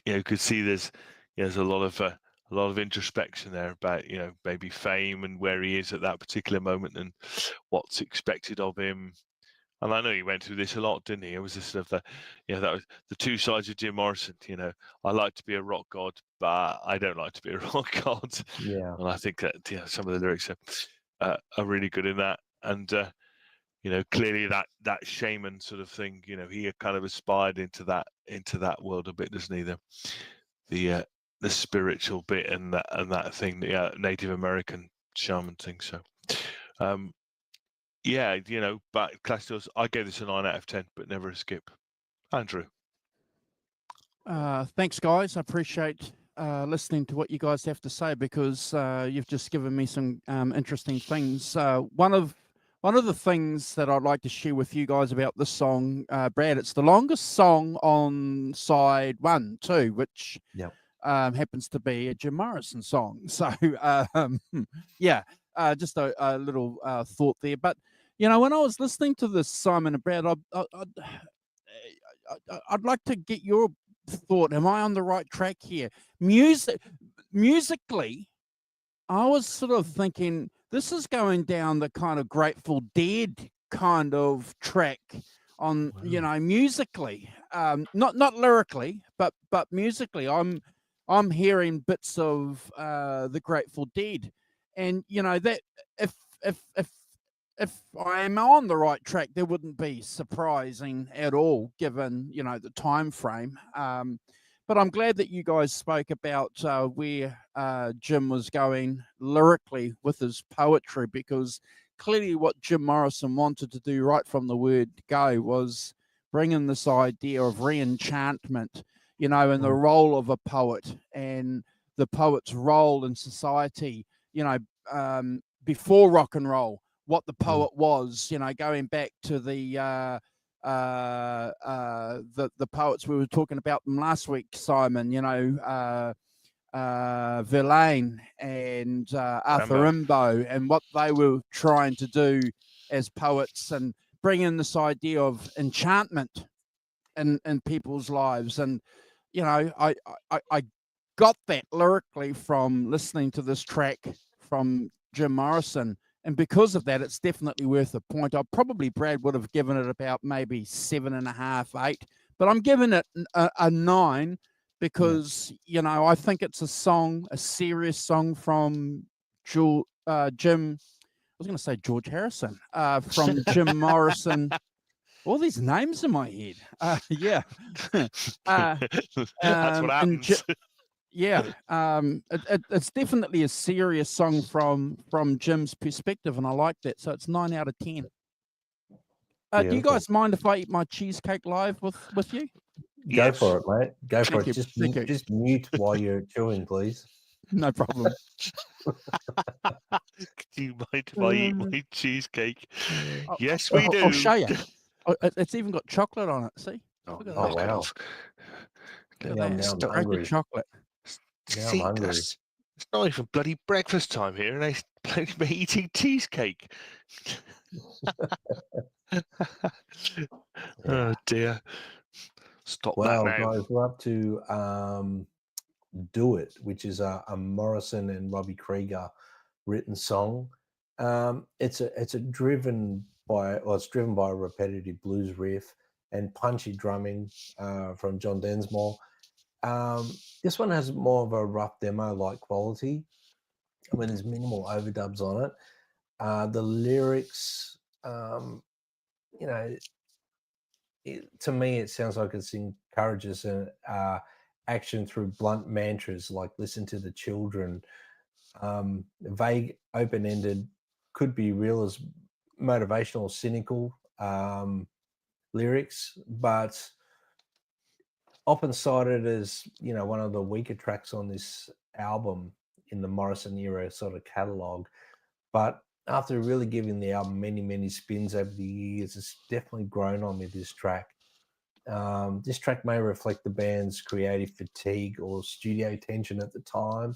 you could see there's a lot of introspection there about, you know, maybe fame and where he is at that particular moment and what's expected of him. And I know he went through this a lot, didn't he? It was this sort of that was the two sides of Jim Morrison. You know, I like to be a rock god, but I don't like to be a rock god. Yeah. And I think that, you know, some of the lyrics are really good in that. And you know, clearly that shaman sort of thing, you know, he kind of aspired into that world a bit, doesn't he? The spiritual bit and that thing, the Native American shaman thing. So yeah, you know, but Classics, I gave this a 9 out of 10, but never a skip. Andrew. Thanks, guys. I appreciate listening to what you guys have to say, because you've just given me some interesting things. One of the things that I'd like to share with you guys about this song, Brad, it's the longest song on side 1 too, which happens to be a Jim Morrison song. So yeah, just a little thought there. But you know, when I was listening to this, Simon and Brad, I'd like to get your thought. Am I on the right track here? Musically, I was sort of thinking this is going down the kind of Grateful Dead kind of track on musically, not lyrically, but musically. I'm hearing bits of the Grateful Dead, and that if if I am on the right track, there wouldn't be surprising at all, given the time frame. But I'm glad that you guys spoke about where Jim was going lyrically with his poetry, because clearly what Jim Morrison wanted to do right from the word go was bring in this idea of re-enchantment, and the role of a poet and the poet's role in society, before rock and roll, what the poet was, going back to the poets we were talking about them last week, Simon, Verlaine and Arthur Rimbaud, and what they were trying to do as poets, and bring in this idea of enchantment in people's lives. And I got that lyrically from listening to this track from Jim Morrison, and because of that, it's definitely worth a point. Brad would have given it about maybe 7.5, 8, but I'm giving it a 9, because I think it's a serious song from Jim. I was going to say George Harrison, from Jim Morrison. All these names in my head. Yeah. That's what happens. It's definitely a serious song from Jim's perspective, and I like that. So it's 9 out of 10. Do you guys mind if I eat my cheesecake live with you? Go for it, mate. Go for it. Just mute while you're chewing, please. No problem. Do you mind if I eat my cheesecake? Yes, we do. I'll show you. It's even got chocolate on it. See? Oh, wow. Look at that. I'm hungry. Chocolate. See, it's not even bloody breakfast time here, and they're eating cheesecake. Oh dear. Stop that now. Guys, we're up to Do It, which is a Morrison and Robbie Krieger written song. It's driven by a repetitive blues riff and punchy drumming from John Densmore. This one has more of a rough demo-like quality. I mean, there's minimal overdubs on it. The lyrics, to me, it sounds like it encourages action through blunt mantras like "listen to the children." Vague, open-ended, could be real as motivational, cynical lyrics, but often cited as one of the weaker tracks on this album in the Morrison era sort of catalog. But after really giving the album many spins over the years, it's definitely grown on me, this track. This track may reflect the band's creative fatigue or studio tension at the time.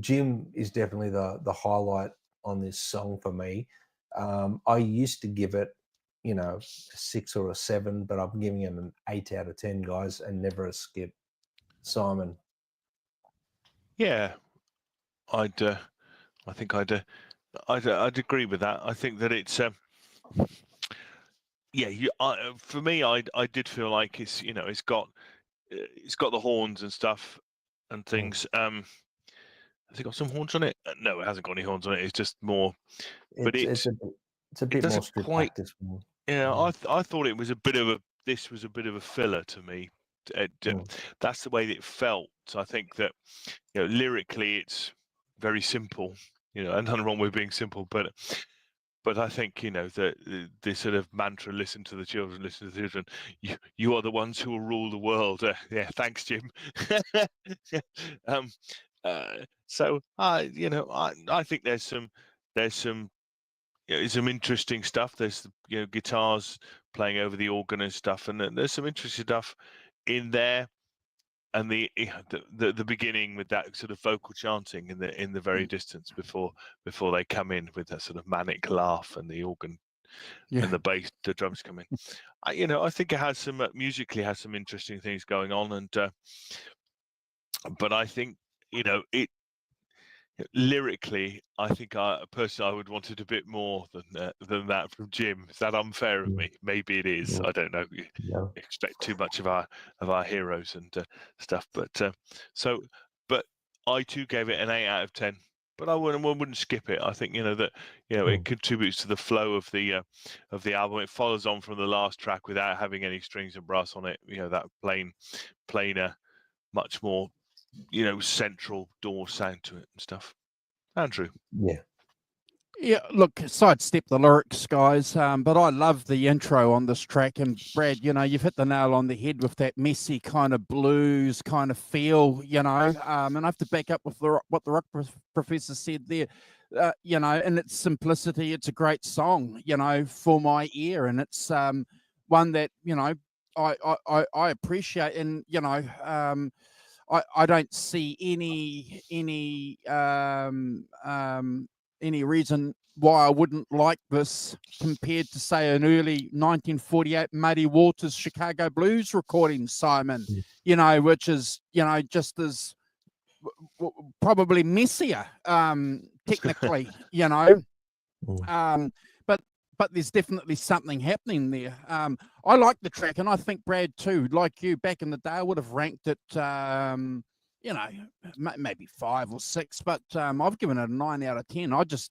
Jim is definitely the highlight on this song for me. I used to give it a 6 or a 7, but I'm giving it an 8 out of 10, guys, and never a skip. Simon. Yeah, I think I'd agree with that. I think that it's for me, I did feel like it's it's got the horns and stuff and things. Has it got some horns on it? No, it hasn't got any horns on it. It's just more. But it's a bit more stripped back, this one. Yeah, I thought it was a bit of a filler to me. That's the way that it felt. So I think that lyrically it's very simple. And nothing wrong with being simple, but I think the sort of mantra, listen to the children, listen to the children, you are the ones who will rule the world. Yeah, thanks, Jim. So I think there's some interesting stuff. There's guitars playing over the organ and stuff, and there's some interesting stuff in there. And the beginning with that sort of vocal chanting in the very distance before they come in with that sort of manic laugh and the organ and the bass, the drums come in. I think it has some musically has some interesting things going on, and but I think lyrically, I think personally I would want it a bit more than that from Jim. Is that unfair of me? Maybe it is. I don't know. No. Expect too much of our heroes and stuff, but but I too gave it an 8 out of 10. But I wouldn't skip it. I think that it contributes to the flow of the album. It follows on from the last track without having any strings and brass on it. That plainer, much more central door sound to it and stuff. Andrew. Yeah, look, sidestep the lyrics, guys, but I love the intro on this track. And Brad, you've hit the nail on the head with that messy kind of blues kind of feel, and I have to back up with what the rock professor said there. In its simplicity, it's a great song, for my ear, and it's one that I appreciate, and I don't see any reason why I wouldn't like this compared to, say, an early 1948 Muddy Waters Chicago Blues recording, Simon, which is, just as probably messier, technically, but there's definitely something happening there. I like the track, and I think Brad too, like you back in the day, I would have ranked it, maybe 5 or 6, but I've given it a 9 out of 10. I just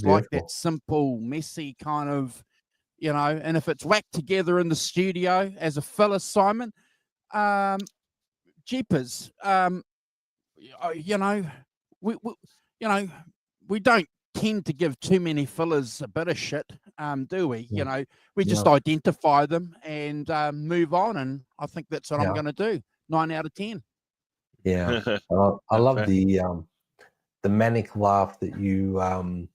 like that simple, messy kind of, and if it's whacked together in the studio as a filler, Simon, jeepers, we don't tend to give too many fillers a bit of shit, do we? We just identify them and move on, and I think that's what I'm going to do. 9 out of 10. Yeah, I love the manic laugh that you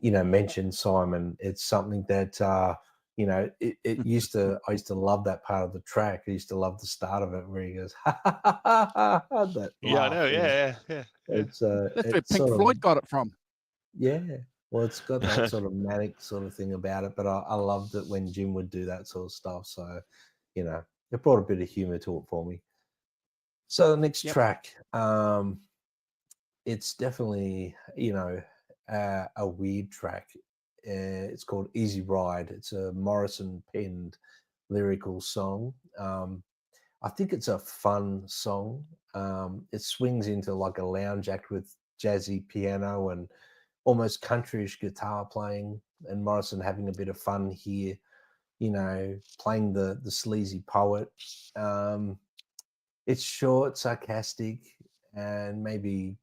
mentioned, Simon. It's something that it used to. I used to love that part of the track. I used to love the start of it where he goes, ha ha ha ha ha, ha, that yeah, laugh. I know. Yeah. That's where Pink Floyd got it from. Yeah, well, it's got that sort of manic sort of thing about it, but I loved it when Jim would do that sort of stuff. So, it brought a bit of humor to it for me. So the next track, it's definitely, a weird track. It's called Easy Ride. It's a Morrison penned lyrical song. I think it's a fun song. It swings into like a lounge act with jazzy piano and almost countryish guitar playing, and Morrison having a bit of fun here, playing the sleazy poet. It's short, sarcastic, and maybe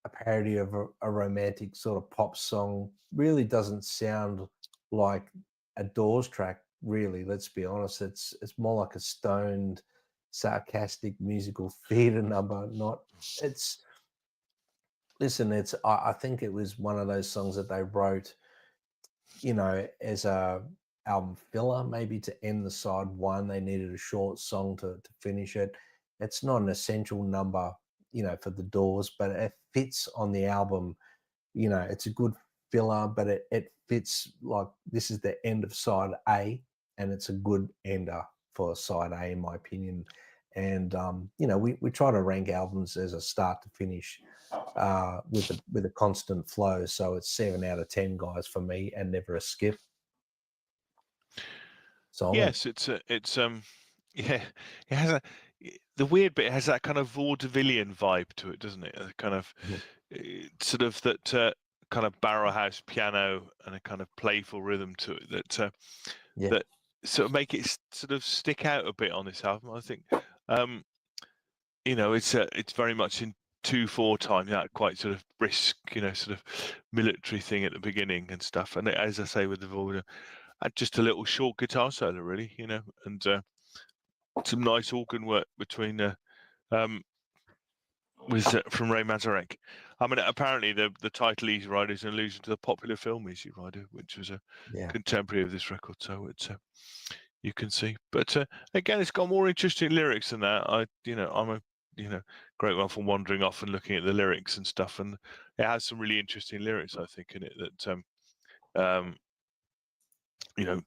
a parody of a romantic sort of pop song. Really doesn't sound like a Doors track, really. Let's be honest. It's more like a stoned, sarcastic musical theater number. I think it was one of those songs that they wrote, as a album filler, maybe to end the side one. They needed a short song to finish it. It's not an essential number, for the Doors, but it fits on the album. It's a good filler, but it fits. Like, this is the end of side A, and it's a good ender for side A, in my opinion. And we try to rank albums as a start to finish, with a constant flow. So it's 7 out of 10, guys, for me, and never a skip. So yes, it has the weird bit. It has that kind of vaudevillian vibe to it, doesn't it? A kind of sort of that kind of barrel house piano and a kind of playful rhythm to it that sort of make it sort of stick out a bit on this album. I think it's very much in 2/4 time, that quite sort of brisk, sort of military thing at the beginning and stuff. And as I say, with the just a little short guitar solo, really, and some nice organ work between from Ray Manzarek. I mean, apparently the title Easy Rider is an allusion to the popular film Easy Rider, which was a contemporary of this record. So it's you can see, but again, it's got more interesting lyrics than that. I'm a great one for wandering off and looking at the lyrics and stuff, and it has some really interesting lyrics, I think, in it that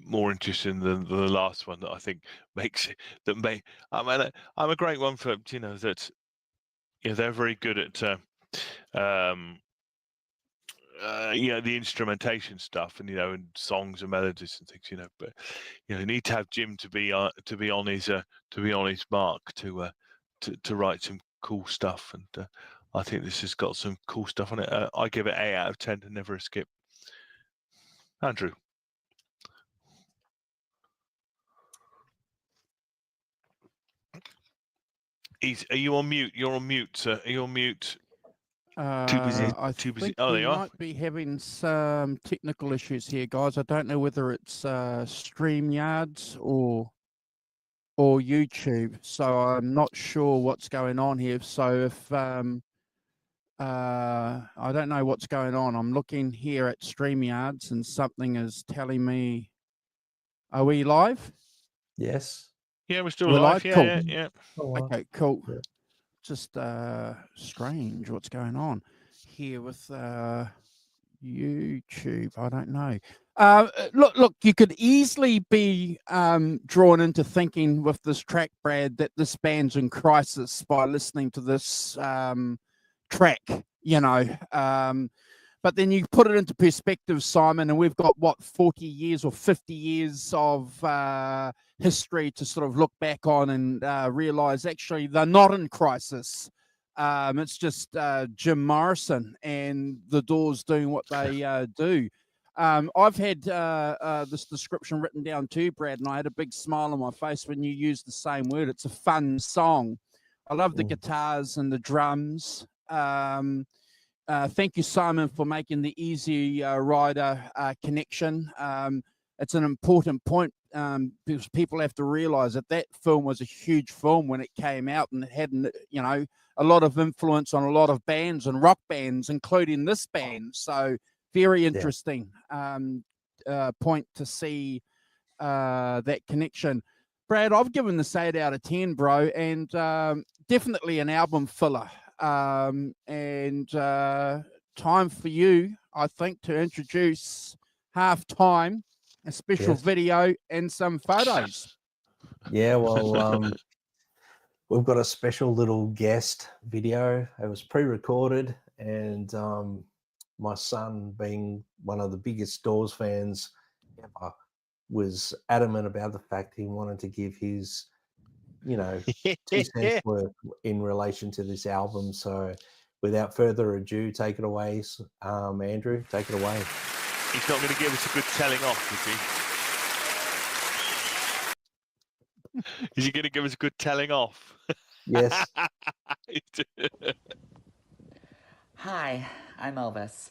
more interesting than the last one, that I think makes it I'm a great one for that they're very good at the instrumentation stuff, and and songs and melodies and things, But you need to have Jim to be on his mark to write some cool stuff, and I think this has got some cool stuff on it. I give it 8 out of 10 and never a skip. Andrew. Are you on mute? You're on mute, sir. Are you on mute? Too busy. I think we might be having some technical issues here, guys. I don't know whether it's StreamYards or YouTube, so I'm not sure what's going on here. So if I don't know what's going on. I'm looking here at StreamYards and something is telling me, are we live? Yes. Yeah, we're still live. Yeah, cool. yeah. Oh, wow. Okay, cool. Yeah. Just strange what's going on here with YouTube. I don't know. Look, you could easily be drawn into thinking with this track, Brad, that this band's in crisis by listening to this track, but then you put it into perspective, Simon, and we've got 40 years or 50 years of history to sort of look back on and realize actually they're not in crisis. It's just Jim Morrison and the Doors doing what they do. I've had this description written down too, Brad, and I had a big smile on my face when you used the same word. It's a fun song. I love the guitars and the drums. Thank you, Simon, for making the Easy Rider connection. It's an important point because people have to realize that film was a huge film when it came out, and it had, a lot of influence on a lot of bands and rock bands, including this band. So very interesting point to see that connection. Brad, I've given this 8 out of 10, bro, and definitely an album filler. And time for you, I think, to introduce Halftime, a special video and some photos. Yeah, well, we've got a special little guest video. It was pre-recorded, and my son, being one of the biggest Doors fans ever, was adamant about the fact he wanted to give his 2 cents worth in relation to this album. So without further ado, take it away, Andrew. Take it away. He's not going to give us a good telling off, is he? Is he going to give us a good telling off? Yes. Hi, I'm Elvis.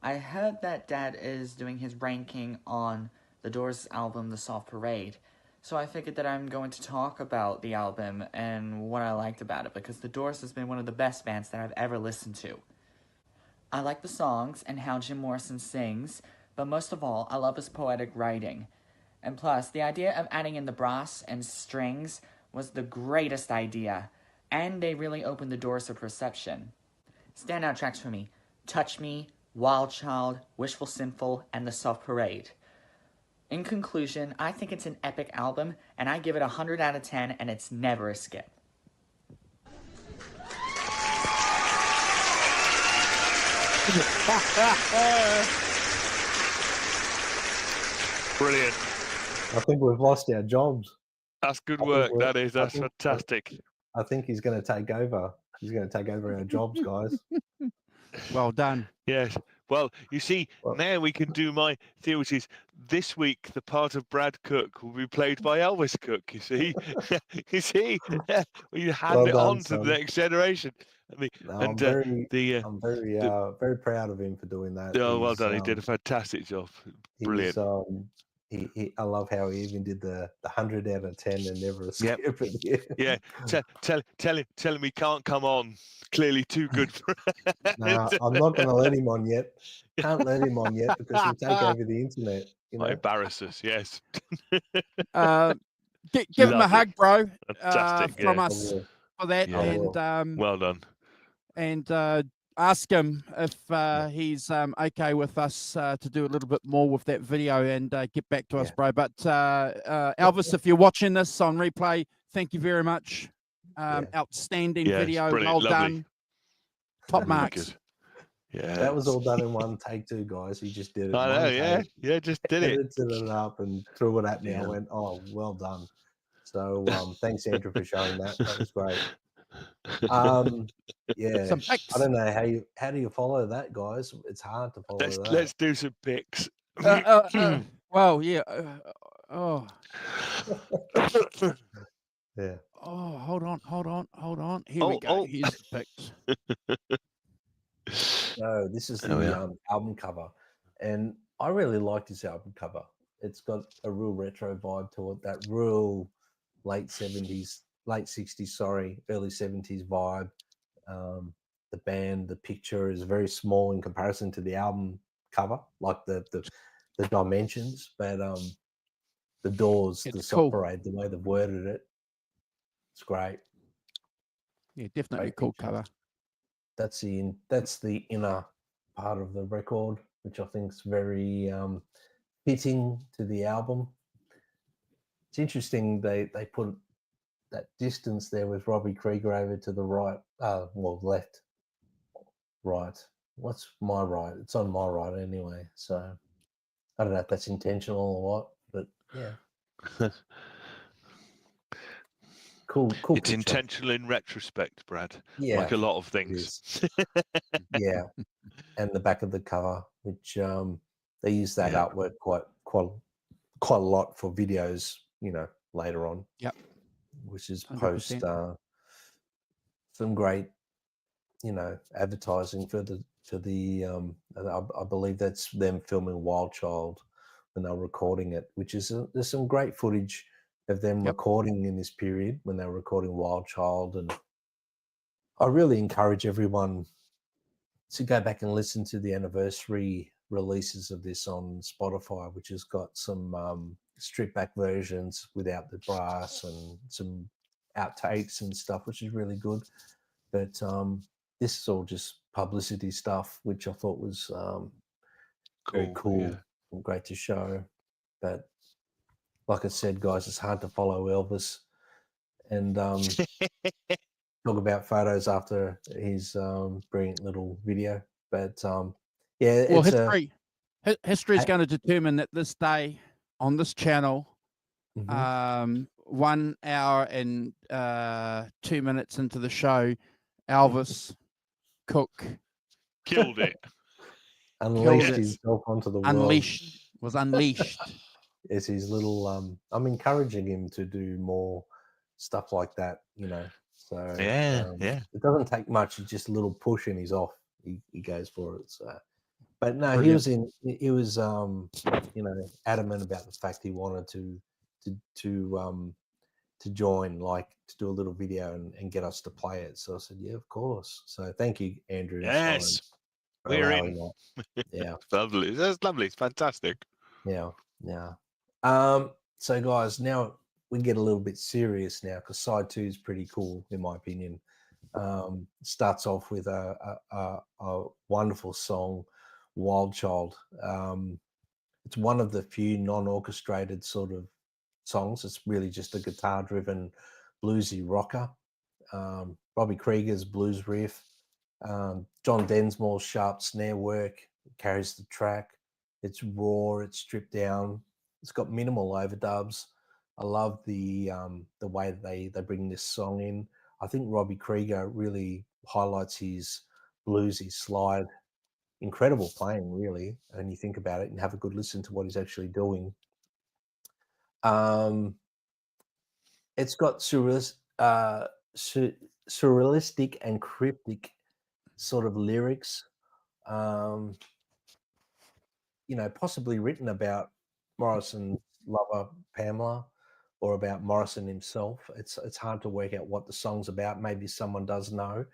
I heard that Dad is doing his ranking on the Doors album, The Soft Parade. So I figured that I'm going to talk about the album and what I liked about it, because The Doors has been one of the best bands that I've ever listened to. I like the songs and how Jim Morrison sings, but most of all, I love his poetic writing. And plus, the idea of adding in the brass and strings was the greatest idea, and they really opened the doors of perception. Standout tracks for me: Touch Me, Wild Child, Wishful Sinful, and The Soft Parade. In conclusion, I think it's an epic album, and I give it 100 out of 10, and it's never a skip. Brilliant. I think we've lost our jobs. That's good work. That's fantastic. I think he's going to take over. He's going to take over our jobs, guys. Well done. Yes. Well, you see, now we can do my theory, which is this week the part of Brad Cook will be played by Elvis Cook, you see. You see? You hand it on to the next generation. I'm very proud of him for doing that. Oh, well done. He did a fantastic job. Brilliant. I love how he even did the 100 out of 10 and never escaped it. Yeah. Tell him he can't come on. Clearly too good for No, I'm not going to let him on yet. Can't let him on yet because he'll take over the internet. Might embarrass us, yes. Give him a hug, bro. Fantastic. From us for that. Yeah. And well done. And ask him if he's okay with us to do a little bit more with that video and get back to us, bro. But Elvis, if you're watching this on replay, thank you very much. Outstanding video. Well done. Top Really marks. good. Yeah, That was all done in one take too, guys. He just did it. I know. One Yeah, take, yeah, just did it. edited it up and threw it at me. Yeah. I went, "Oh, well done." So thanks, Andrew, for showing that. That was great. Yeah, Some pics. I don't know how do you follow that, guys? It's hard to follow that. Let's do some pics. Well, yeah. Oh, Yeah. oh, hold on. Here we go. Oh. Here's the pics. No, this is There we the are. album cover, and I really like this album cover. It's got a real retro vibe to it. That real late 60s, sorry, early 70s vibe. The band, the picture is very small in comparison to the album cover, like the dimensions, but the Doors, the It's Soft cool. Parade, the way they've worded it, it's great. Yeah, definitely Great cool pictures. cover. That's the inner part of the record, which I think is very fitting to the album. It's interesting they put that distance there with Robbie Krieger over to the right, left, right. What's my right? It's on my right anyway. So I don't know if that's intentional or what, but yeah. Cool It's picture. intentional in retrospect, Brad. Yeah, like a lot of it things. is. Yeah, and the back of the cover, which they use that Yeah. artwork quite a lot for videos, later on. Yep. Which is 100%. post some great, advertising for the I believe that's them filming Wild Child when they were recording it, which is there's some great footage of them Yep. recording in this period when they were recording Wild Child, and I really encourage everyone to go back and listen to the anniversary releases of this on Spotify, which has got some stripped back versions without the brass and some outtakes and stuff, which is really good. But this is all just publicity stuff, which I thought was very cool Yeah. and great to show. But like I said, guys, it's hard to follow Elvis and talk about photos after his brilliant little video. But yeah, Well, it's history is going to determine that this day on this channel, 1 hour and 2 minutes into the show, Elvis Cook Killed it. unleashed it. himself onto the world. Unleashed. It's his little I'm encouraging him to do more stuff like that, So Yeah. it doesn't take much, it's just a little push and he's off. He goes for it. So but no, Brilliant. he was adamant about the fact he wanted to join, like to do a little video and get us to play it. So I said, yeah, of course. So thank you, Andrew. Yes. for We're allowing in. that. Yeah. Lovely. That's lovely. It's fantastic. Yeah. So guys, now we get a little bit serious now because side 2 is pretty cool in my opinion. Starts off with a wonderful song, Wild Child. It's one of the few non-orchestrated sort of songs. It's really just a guitar-driven bluesy rocker. Robbie Krieger's blues riff, John Densmore's sharp snare work carries the track. It's raw, it's stripped down, it's got minimal overdubs. I love the way they bring this song in. I think Robbie Krieger really highlights his bluesy slide. Incredible playing, really, when you think about it and have a good listen to what he's actually doing. It's got surrealistic and cryptic sort of lyrics, possibly written about Morrison's lover Pamela or about Morrison himself. It's hard to work out what the song's about. Maybe someone does know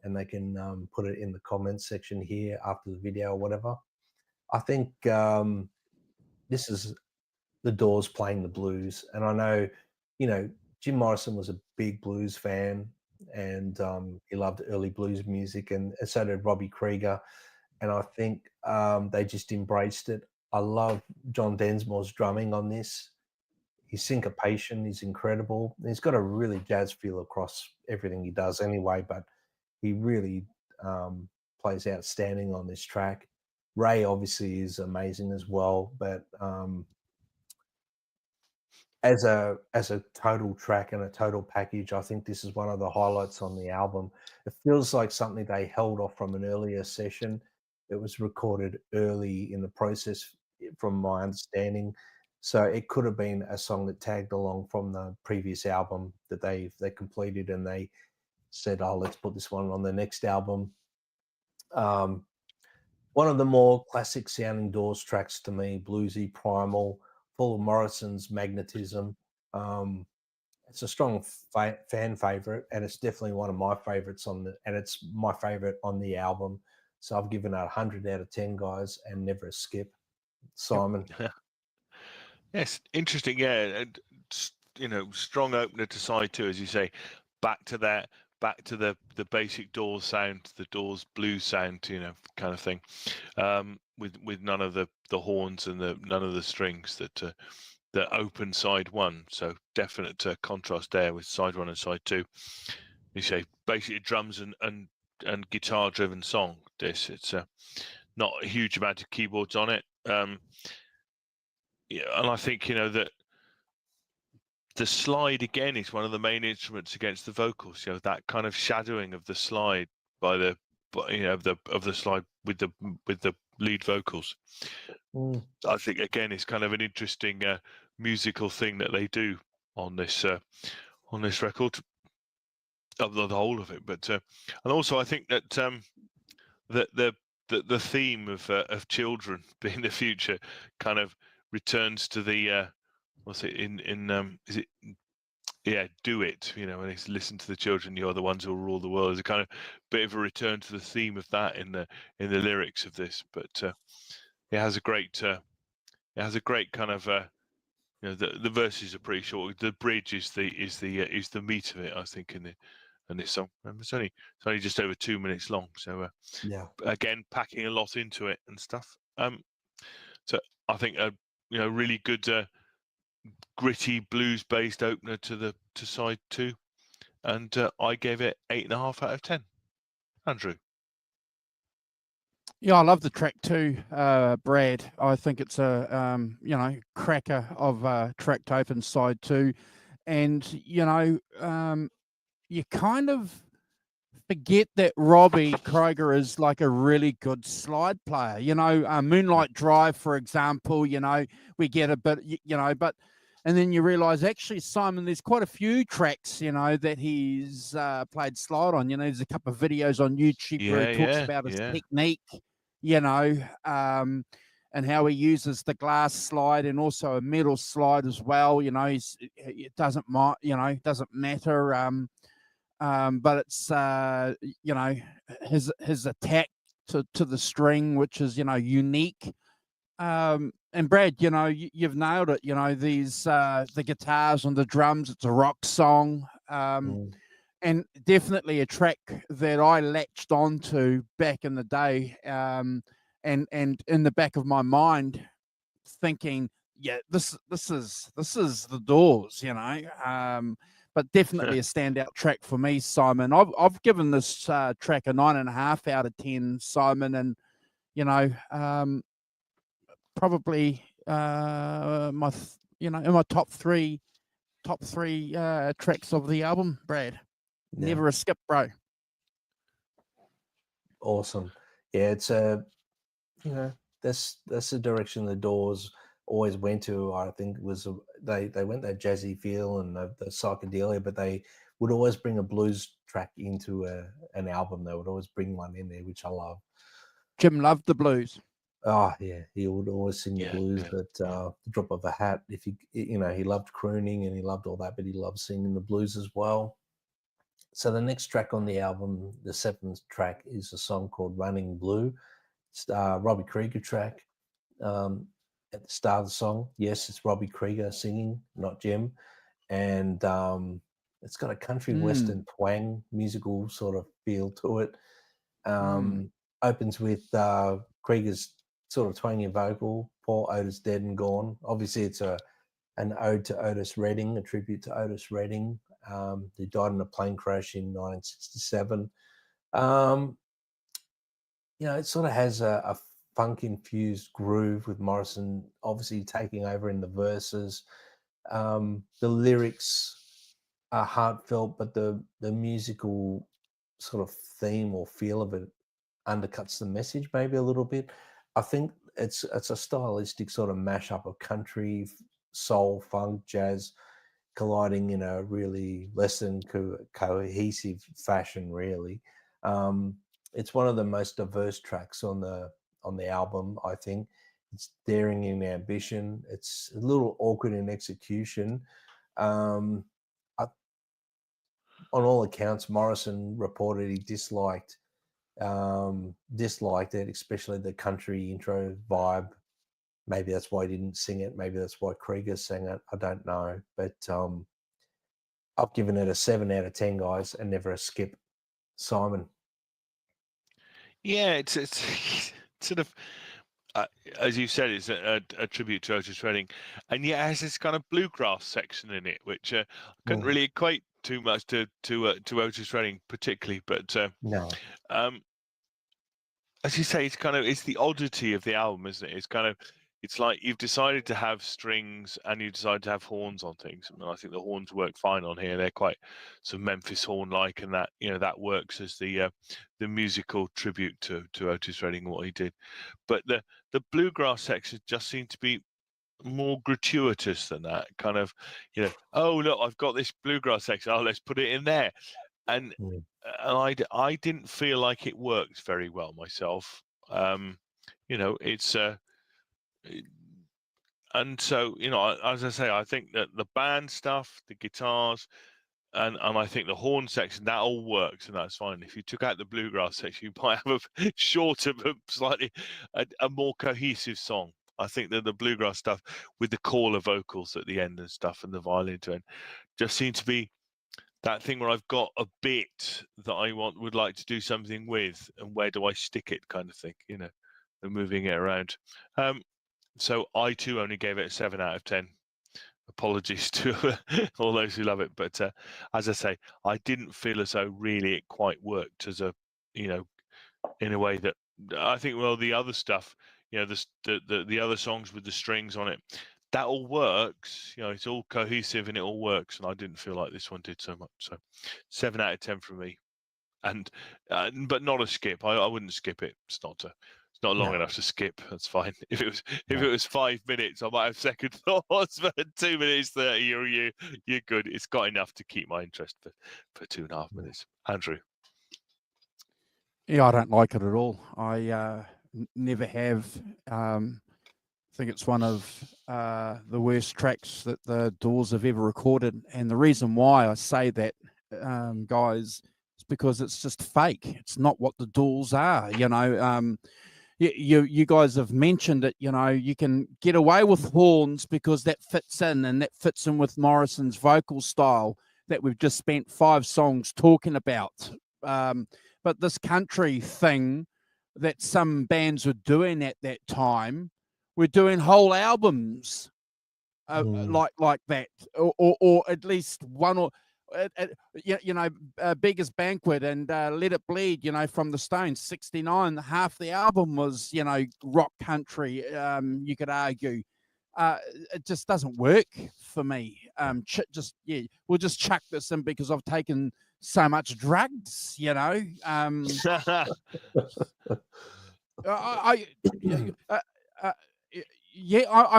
and they can put it in the comments section here after the video or whatever. I think this is the Doors playing the blues. And I know, Jim Morrison was a big blues fan and he loved early blues music and so did Robbie Krieger. And I think they just embraced it. I love John Densmore's drumming on this. His syncopation is incredible. He's got a really jazz feel across everything he does anyway, but he really plays outstanding on this track. Ray obviously is amazing as well, but as a total track and a total package, I think this is one of the highlights on the album. It feels like something they held off from an earlier session. It was recorded early in the process, from my understanding. So it could have been a song that tagged along from the previous album that they completed, and they said, "Oh, let's put this one on the next album." One of the more classic sounding Doors tracks to me, bluesy, primal, full of Morrison's magnetism. It's a strong fan favorite, and it's definitely one of my favorites and it's my favorite on the album. So I've given it 100 out of 10, guys, and never a skip. Simon. Yes, interesting. Yeah, and strong opener to side 2, as you say. Back to the basic Doors sound, the Doors blues sound, kind of thing, with none of the horns and none of the strings that open side 1. So definite contrast there with side 1 and side 2. You say basically drums and guitar driven song. It's not a huge amount of keyboards on it. Yeah, and I think that the slide again is one of the main instruments against the vocals. That kind of shadowing of the slide of the slide with the lead vocals. I think again it's kind of an interesting musical thing that they do on this record, of the whole of it. But and also I think that the theme of children being the future kind of returns to the what's it in is it, yeah, do it, and it's listen to the children, you're the ones who will rule the world. There's a kind of bit of a return to the theme of that in the lyrics of this. But it has a great kind of the verses are pretty short. The bridge is the meat of it, I think, in this song. It's only just over 2 minutes long. So yeah, again, packing a lot into it and stuff. So I think really good gritty blues based opener to side 2, and I gave it 8.5 out of 10. Andrew. Yeah, I love the track too, Brad. I think it's a cracker of track to open side 2, and you kind of forget that Robbie Krieger is like a really good slide player. Moonlight Drive, for example. We get a bit, but. And then you realize, actually, Simon, there's quite a few tracks, that he's played slide on. There's a couple of videos on YouTube where he talks about his technique, and how he uses the glass slide and also a metal slide as well. It doesn't matter. But it's his attack to the string, which is unique. And Brad, you've nailed it. These the guitars and the drums. It's a rock song, and definitely a track that I latched onto back in the day. And in the back of my mind, thinking, yeah, this is the Doors. But definitely a standout track for me, Simon. I've given this track a 9.5 out of 10, Simon, and probably in my top three tracks of the album, Brad. Yeah. Never a skip, bro. Awesome. Yeah, it's that's the direction the Doors always went to. I think was they went that jazzy feel and the psychedelia, but they would always bring a blues track into an album. They would always bring one in there, which I love. Jim loved the blues. Oh yeah, he would always sing the blues at the drop of a hat. If he loved crooning and he loved all that, but he loved singing the blues as well. So the next track on the album, the 7th track, is a song called "Running Blue." It's a Robbie Krieger track. At the start of the song, yes, it's Robbie Krieger singing, not Jim, and it's got a country western twang, musical sort of feel to it. Opens with Krieger's sort of twangy vocal, "Poor Otis dead and gone." Obviously, it's an ode to Otis Redding, a tribute to Otis Redding, who died in a plane crash in 1967. you know, it sort of has a funk-infused groove with Morrison obviously taking over in the verses. The lyrics are heartfelt, but the musical sort of theme or feel of it undercuts the message maybe a little bit. I think it's a stylistic sort of mashup of country, soul, funk, jazz colliding in a really less than cohesive fashion, really. It's one of the most diverse tracks on the album, I think. It's daring in ambition. It's a little awkward in execution. On all accounts, Morrison reported he disliked it, especially the country intro vibe. Maybe that's why he didn't sing it. Maybe that's why Krieger sang it. I don't know. But I've given it a 7 out of 10, guys, and never a skip. Simon. Yeah, it's sort of, as you said, it's a tribute to Otis Redding, and yet it has this kind of bluegrass section in it, which I couldn't really equate too much to Otis Redding particularly, but no. As you say, it's the oddity of the album, isn't it? It's like you've decided to have strings and you decide to have horns on things. I mean, I think the horns work fine on here. They're quite sort of Memphis horn-like, and that that works as the musical tribute to Otis Redding and what he did. But the bluegrass section just seemed to be more gratuitous than that. Kind of, oh look, I've got this bluegrass section. Oh, let's put it in there, and I didn't feel like it worked very well myself. It's and so as I say, I think that the band stuff, the guitars, and I think the horn section, that all works, and that's fine. If you took out the bluegrass section, you might have a shorter but slightly a more cohesive song. I think that the bluegrass stuff with the caller vocals at the end and stuff and the violin to end just seemed to be that thing where I've got a bit that I would like to do something with, and where do I stick it, kind of thing, and moving it around. So I too only gave it a 7 out of 10. Apologies to all those who love it, but as I say, I didn't feel as though really it quite worked as a, in a way that I think. Well, the other stuff, the other songs with the strings on it, that all works. It's all cohesive and it all works. And I didn't feel like this one did so much. So 7 out of 10 from me, and but not a skip. I wouldn't skip it. It's not long enough to skip. That's fine. If it was 5 minutes, I might have second thoughts. But 2 minutes 30, you're good. It's got enough to keep my interest for 2.5 minutes. Andrew. Yeah, I don't like it at all. I never have. I think it's one of the worst tracks that the Doors have ever recorded. And the reason why I say that, guys, is because it's just fake. It's not what the Doors are. You guys have mentioned it. You can get away with horns because that fits in, and that fits in with Morrison's vocal style that we've just spent 5 songs talking about. But this country thing that some bands were doing at that time, we're doing whole albums like that, or at least one, or Beggar's Banquet and Let It Bleed, from the Stones, 69. Half the album was rock country. You could argue. It just doesn't work for me. We'll just chuck this in because I've taken so much drugs, I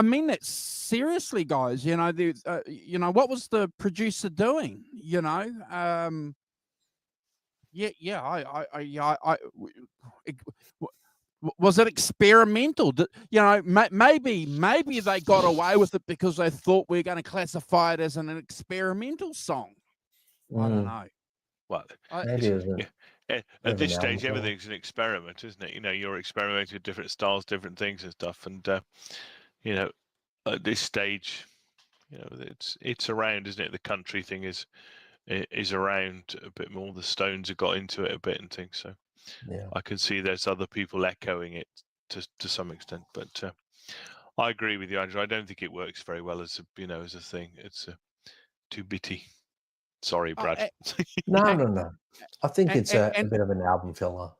mean that seriously, guys. What was the producer doing? Was it experimental? Maybe they got away with it because they thought we were going to classify it as an experimental song. I don't know. Well, at this stage, everything's an experiment, isn't it? You're experimenting with different styles, different things and stuff. And, at this stage, it's around, isn't it? The country thing is around a bit more. The Stones have got into it a bit and things. So I can see there's other people echoing it to some extent. But I agree with you, Andrew. I don't think it works very well as a thing. It's too bitty. Sorry, Brad. No. I think it's a bit of an album filler,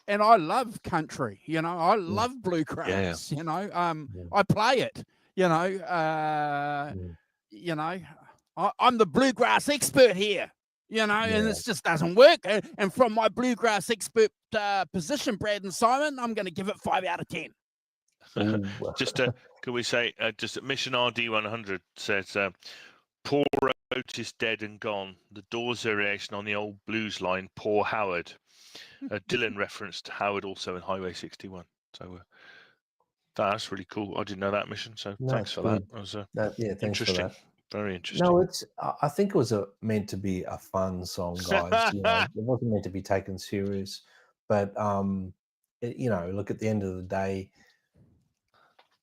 and I love country, you know, I love bluegrass, you know, I play it, you know, you know, I'm the bluegrass expert here, you know, and this just doesn't work. And from my bluegrass expert position, Brad and Simon, I'm going to give it 5 out of 10. Just can we say just Mission RD100 says poor Otis dead and gone. The Doors variation on the old blues line, Poor Howard. Dylan referenced Howard also in Highway 61. So that's really cool. I didn't know that, Mission. So thanks for that. That was thanks interesting. for that. Very interesting. No, I think it was meant to be a fun song, guys. You know, it wasn't meant to be taken serious. But you know, look, at the end of the day,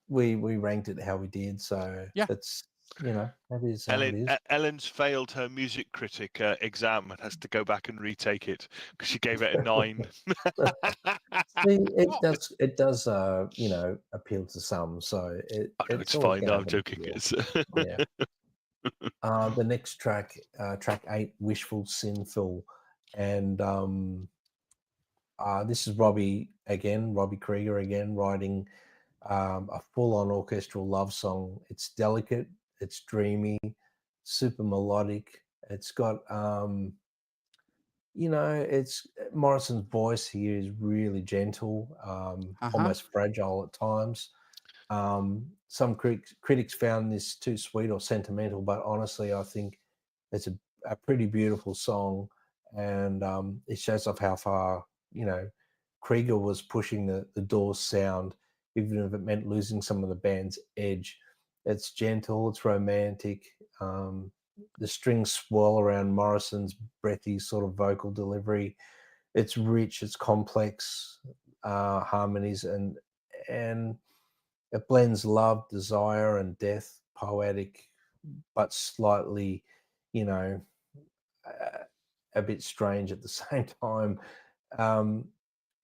we ranked it how we did. So it's, you know, that is how it is. Ellen's failed her music critic exam and has to go back and retake it because she gave it a 9. See, it does you know, appeal to some. So it's fine. No, I'm joking. Yeah. The next track, track 8, Wishful Sinful, and this is Robbie Krieger again, writing a full-on orchestral love song. It's delicate, it's dreamy, super melodic. It's got you know, it's Morrison's voice here is really gentle, almost fragile at times. Some critics found this too sweet or sentimental, but honestly, I think it's a pretty beautiful song, and it shows off how far, you know, Krieger was pushing the Doors sound, even if it meant losing some of the band's edge. It's gentle, it's romantic. The strings swirl around Morrison's breathy sort of vocal delivery. It's rich, it's complex harmonies, and it blends love, desire, and death, poetic, but slightly, you know, a bit strange at the same time.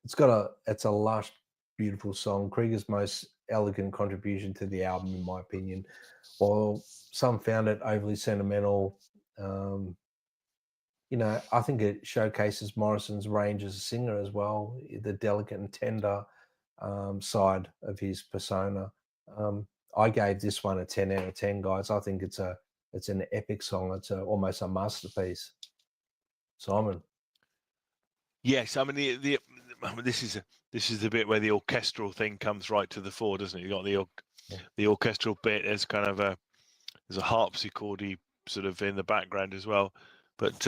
It's a lush, beautiful song. Krieger's most elegant contribution to the album, in my opinion. While some found it overly sentimental, you know, I think it showcases Morrison's range as a singer as well, the delicate and tender side of his persona. I gave this one a 10 out of 10, guys. I think it's an epic song. It's almost a masterpiece. Simon. Yes, I mean this is the bit where the orchestral thing comes right to the fore, doesn't it? You got the orchestral bit. There's kind of there's a harpsichordy sort of in the background as well, but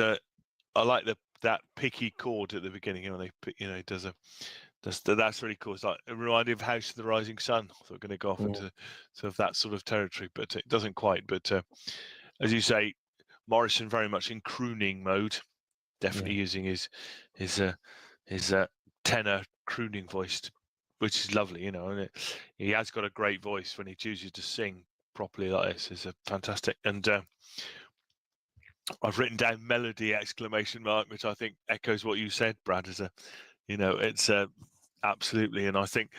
I like that picky chord at the beginning. You know, it does that's really cool. It's like a reminder of House of the Rising Sun. I thought we're going to go off into sort of that sort of territory, but it doesn't quite. But as you say, Morrison very much in crooning mode, definitely using his tenor crooning voice, which is lovely, you know. And he has got a great voice when he chooses to sing properly like this. It's fantastic. And I've written down melody ! Which I think echoes what you said, Brad. It's absolutely, and I think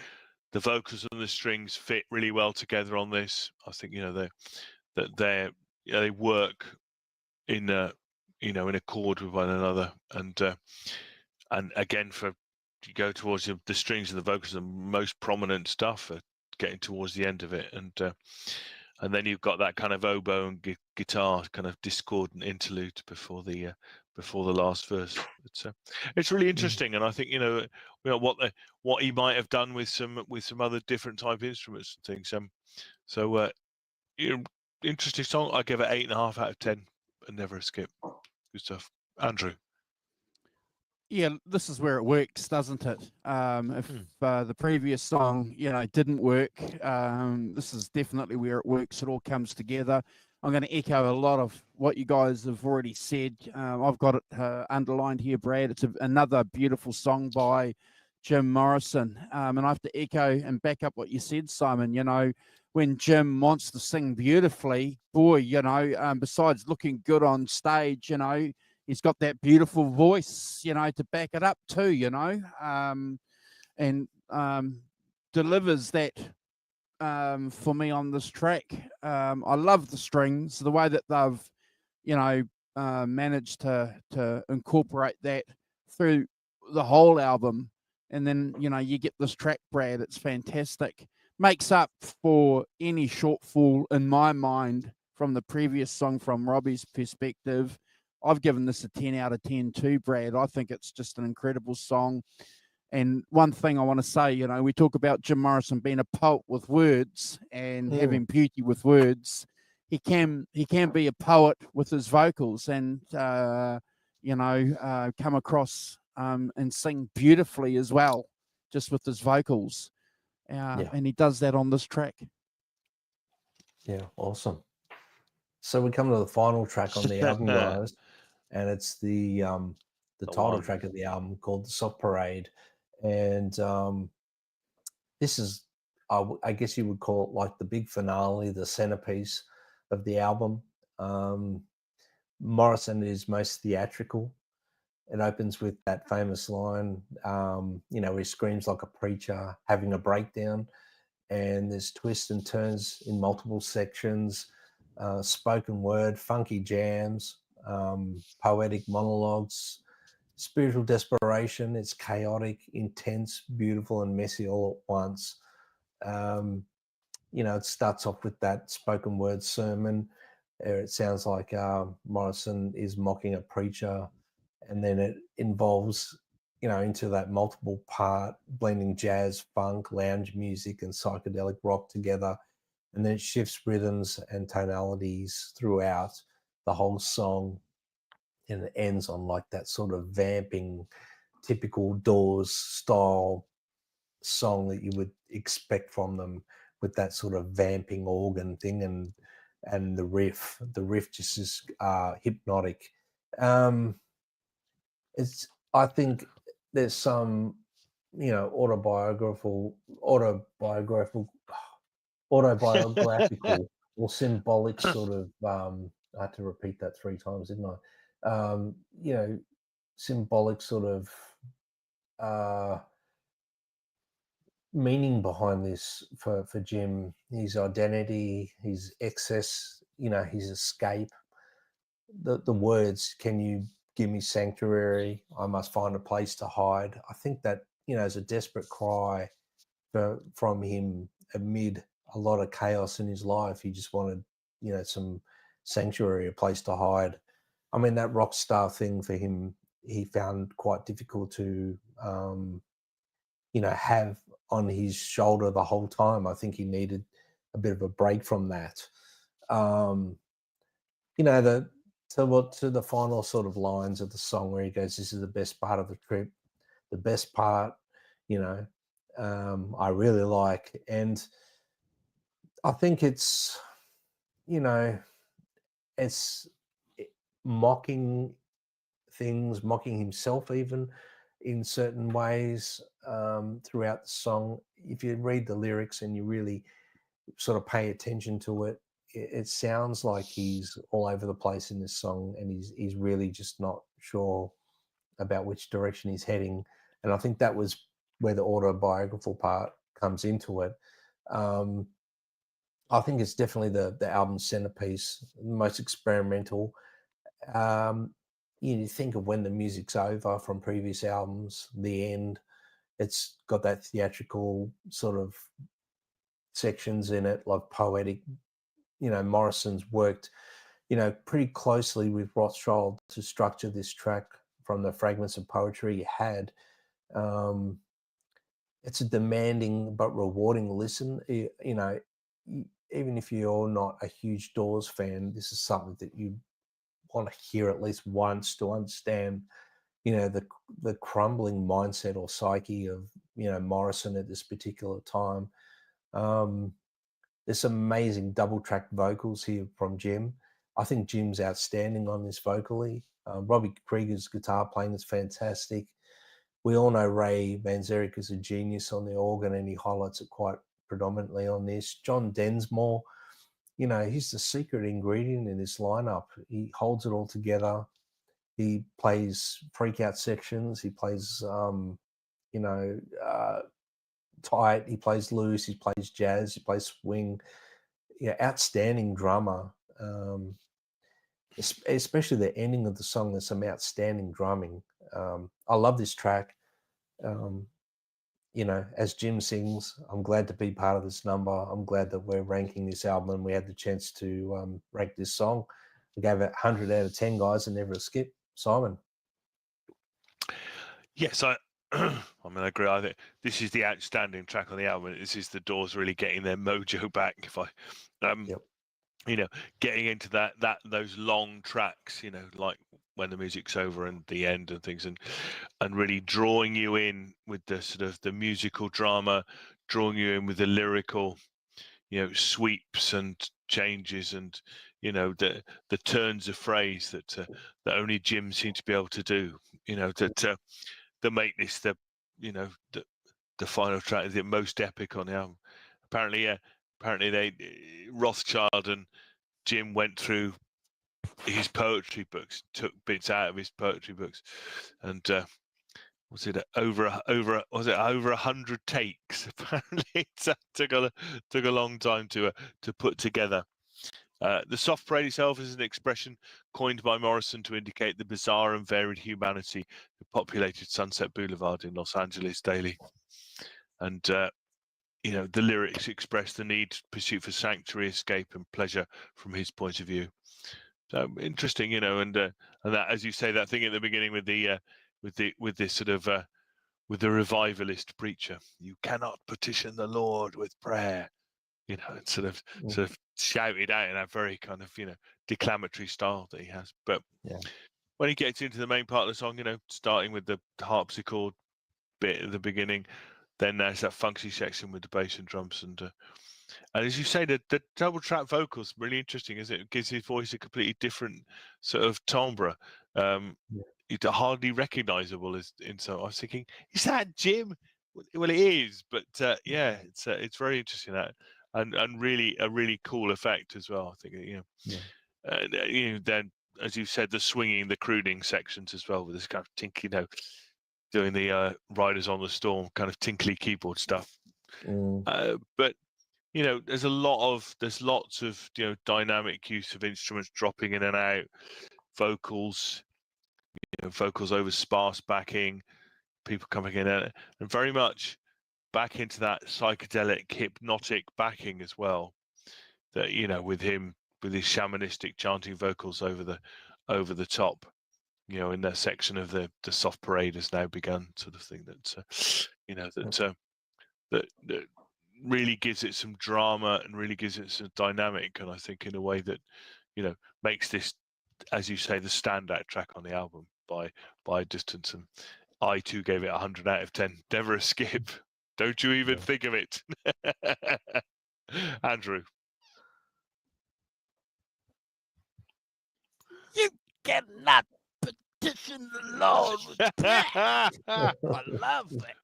the vocals and the strings fit really well together on this. I think they work in in accord with one another, and again, you go towards the strings and the vocals, the most prominent stuff are getting towards the end of it, and then you've got that kind of oboe and guitar kind of discordant interlude before the last verse. It's really interesting, and I think what he might have done with some other different type instruments and things. So interesting song. I give it 8.5 out of 10, and never a skip. Good stuff, Andrew. Yeah, this is where it works, doesn't it? If the previous song, didn't work, this is definitely where it works. It all comes together. I'm going to echo a lot of what you guys have already said. I've got it underlined here, Brad. It's another beautiful song by Jim Morrison. And I have to echo and back up what you said, Simon. When Jim wants to sing beautifully, boy, besides looking good on stage, he's got that beautiful voice, to back it up too, and delivers that for me on this track. I love the strings, the way that they've, managed to incorporate that through the whole album. and then you get this track, Brad. It's fantastic. Makes up for any shortfall in my mind from the previous song from Robbie's perspective. I've given this a 10 out of 10 too, Brad. I think it's just an incredible song. And one thing I want to say, we talk about Jim Morrison being a poet with words and having beauty with words. He can be a poet with his vocals and come across and sing beautifully as well, just with his vocals. And he does that on this track. Yeah, awesome. So we come to the final track on the album, guys, and it's the title track of the album called "The Soft Parade," and this is, I guess you would call it like the big finale, the centerpiece of the album. Morrison is most theatrical. It opens with that famous line, he screams like a preacher having a breakdown, and there's twists and turns in multiple sections, spoken word, funky jams, poetic monologues, spiritual desperation. It's chaotic, intense, beautiful, and messy all at once. It starts off with that spoken word sermon. It sounds like Morrison is mocking a preacher, and then it involves, into that multiple part, blending jazz, funk, lounge music, and psychedelic rock together. And then it shifts rhythms and tonalities throughout the whole song. And it ends on like that sort of vamping, typical Doors style song that you would expect from them, with that sort of vamping organ thing and the riff just is hypnotic. I think there's some autobiographical or symbolic sort of I had to repeat that 3 times, didn't I? Symbolic sort of meaning behind this for Jim, his identity, his excess, his escape. The words, "Can you give me sanctuary? I must find a place to hide." I think that, is a desperate cry from him amid a lot of chaos in his life. He just wanted, some sanctuary, a place to hide. I mean, that rock star thing for him, he found quite difficult to, have on his shoulder the whole time. I think he needed a bit of a break from that. To the final sort of lines of the song where he goes, "This is the best part of the trip, the best part, I really like." And I think it's, it's mocking things, mocking himself even in certain ways throughout the song. If you read the lyrics and you really sort of pay attention to it, it sounds like he's all over the place in this song, and he's really just not sure about which direction he's heading. And I think that was where the autobiographical part comes into it. I think it's definitely the album's centerpiece, most experimental. You think of When the Music's Over from previous albums, the end. It's got that theatrical sort of sections in it, like poetic. Morrison's worked, pretty closely with Rothschild to structure this track from the fragments of poetry he had. It's a demanding but rewarding listen. Even if you're not a huge Doors fan, this is something that you want to hear at least once to understand, the crumbling mindset or psyche of, Morrison at this particular time. There's some amazing double track vocals here from Jim. I think Jim's outstanding on this vocally. Robbie Krieger's guitar playing is fantastic. We all know Ray Manzarek is a genius on the organ, and he highlights it quite predominantly on this. John Densmore, he's the secret ingredient in this lineup. He holds it all together. He plays freak out sections. He plays, tight. He plays loose. He plays jazz. He plays swing. Outstanding drummer. Especially the ending of the song, there's some outstanding drumming. I love this track. you know, as Jim sings, I'm glad to be part of this number. I'm glad that we're ranking this album and we had the chance to rank this song. We gave it 100 out of 10, guys, and never a skip. Simon. Yes, I mean, I agree. I think this is the outstanding track on the album. This is the Doors really getting their mojo back. If I, you know, getting into those long tracks, you know, like when the music's over and the end and things, and really drawing you in with the sort of the musical drama, drawing you in with the lyrical, you know, sweeps and changes, and you know the turns of phrase that only Jim seemed to be able to do. You know, that make this the final track, the most epic on the album. Apparently they Rothschild and Jim went through his poetry books, took bits out of his poetry books, and was it over 100 takes? Apparently, it took a long time to put together. The soft parade itself is an expression coined by Morrison to indicate the bizarre and varied humanity that populated Sunset Boulevard in Los Angeles daily. And, you know, the lyrics express the need, pursuit for sanctuary, escape, and pleasure from his point of view. So interesting, you know, and that, as you say, that thing at the beginning with this sort of with the revivalist preacher, you cannot petition the Lord with prayer. You know, it's sort of shouted out in a very kind of, you know, declamatory style that he has. But when he gets into the main part of the song, you know, starting with the harpsichord bit at the beginning, then there's that funky section with the bass and drums, and as you say, the double track vocals really interesting, isn't it? It gives his voice a completely different sort of timbre. It's hardly recognizable as in. So I was thinking, is that Jim? Well, it is, but yeah, it's very interesting that. And really a really cool effect as well. I think, you know, you know, then as you said, the swinging, the crooning sections as well with this kind of tinkly, you know, doing the Riders on the Storm kind of tinkly keyboard stuff. But you know, there's lots of, you know, dynamic use of instruments dropping in and out, vocals, you know, vocals over sparse backing, people coming in and very much back into that psychedelic, hypnotic backing as well. That, you know, with his shamanistic chanting vocals over the top, you know, in that section of the soft parade has now begun, sort of thing. That you know, that really gives it some drama and really gives it some dynamic, and I think in a way that, you know, makes this, as you say, the standout track on the album by a distance. And I too gave it 100 out of 10. Never a skip. Don't you even think of it. Andrew. You cannot petition the Lord with prayer. I love that.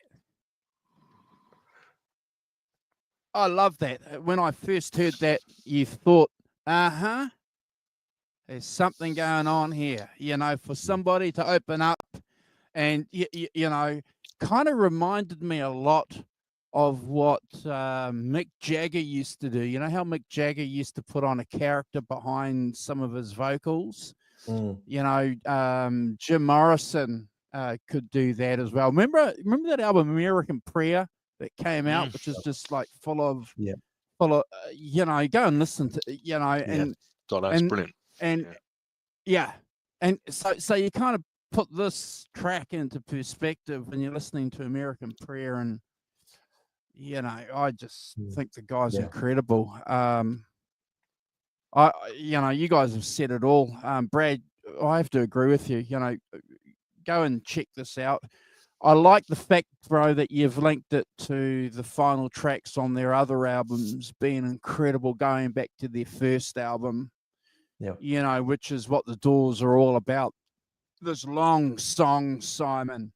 I love that. When I first heard that, you thought, there's something going on here, you know, for somebody to open up. And, you know, kind of reminded me a lot of what Mick Jagger used to do. You know how Mick Jagger used to put on a character behind some of his vocals? You know, Jim Morrison could do that as well. Remember that album, American Prayer, that came out, which is just like full of, you know, go and listen to, you know, and that's brilliant. And and so you kind of put this track into perspective when you're listening to American Prayer, and you know, I just think the guy's incredible. You know, you guys have said it all. Brad, I have to agree with you. You know, go and check this out. I like the fact, bro, that you've linked it to the final tracks on their other albums being incredible, going back to their first album, you know, which is what the Doors are all about. This long song, Simon,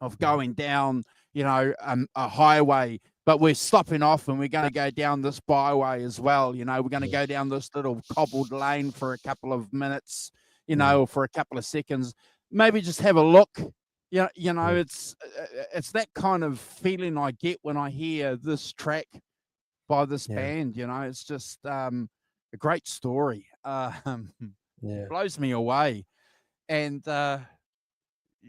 of going down, you know, a highway, but we're stopping off and we're going to go down this byway as well. You know, we're going to go down this little cobbled lane for a couple of minutes, you know, or for a couple of seconds. Maybe just have a look. You know, it's that kind of feeling I get when I hear this track by this band. You know, it's just a great story. Blows me away. And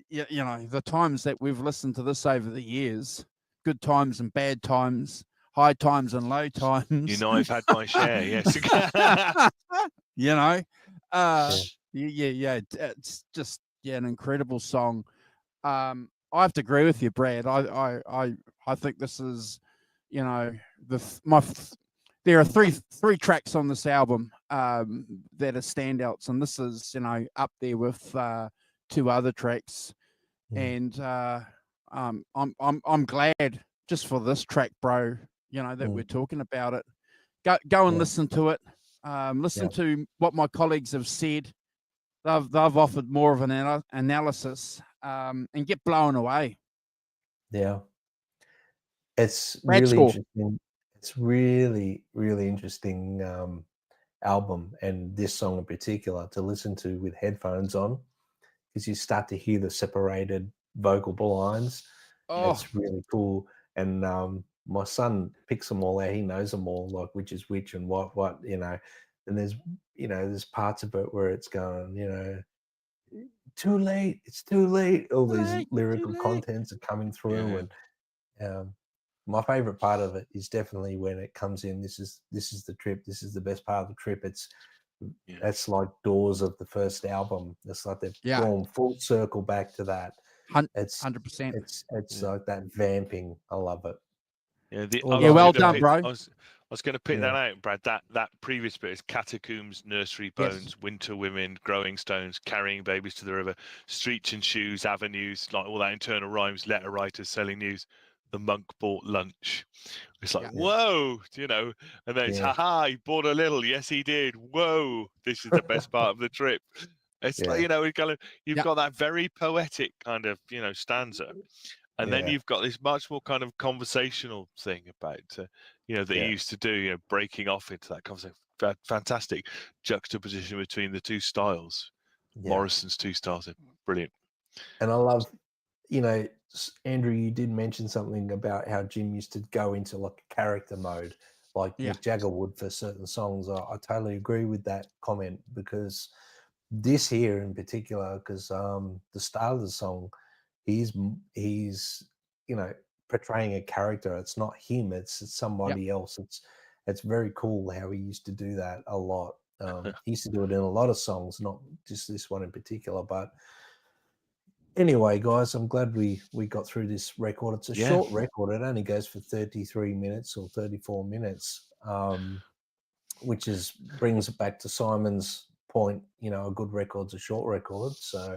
you know, the times that we've listened to this over the years, good times and bad times, high times and low times. You know, I've had my share. Yes. You know, Yeah. yeah. It's just an incredible song. I have to agree with you, Brad. I think this is, you know, there are three tracks on this album that are standouts, and this is, you know, up there with two other tracks. And I'm glad just for this track, bro, you know, that we're talking about it. Go and listen to it. Listen to what my colleagues have said. They've offered more of an analysis, and get blown away. Yeah, it's Brad really score. interesting. It's really, really interesting album, and this song in particular to listen to with headphones on, because you start to hear the separated vocal lines. Oh, It's really cool. And my son picks them all out. He knows them all, like which is which and what, you know. And there's parts of it where it's going, you know, too late, it's too late. All these lyrical contents are coming through. And my favorite part of it is definitely when it comes in. This is the trip. This is the best part of the trip. That's like Doors of the first album. It's like they've gone full circle back to that. It's 100%. It's like that vamping. I love it. Yeah, well done, bro. I was going to pick that out, Brad. That previous bit is catacombs, nursery bones, winter women, growing stones, carrying babies to the river, streets and shoes, avenues, like all that internal rhymes, letter writers selling news. The monk bought lunch. It's like, whoa, you know, and then it's, haha, he bought a little. Yes, he did. Whoa, this is the best part of the trip. It's like, you know, you've got that very poetic kind of, you know, stanza. And then you've got this much more kind of conversational thing about, you know, that you used to do, you know, breaking off into that conversation. Fantastic juxtaposition between the two styles. Morrison's two styles are brilliant. And I love, you know, Andrew, you did mention something about how Jim used to go into like character mode, like Mick Jagger would for certain songs. I totally agree with that comment, because this here in particular, because the start of the song, he's you know, portraying a character. It's not him, it's somebody else. It's very cool how he used to do that a lot. He used to do it in a lot of songs, not just this one in particular. But anyway, guys, I'm glad we got through this record. It's a short record. It only goes for 33 minutes or 34 minutes, which brings it back to Simon's point. You know, a good record's a short record. So,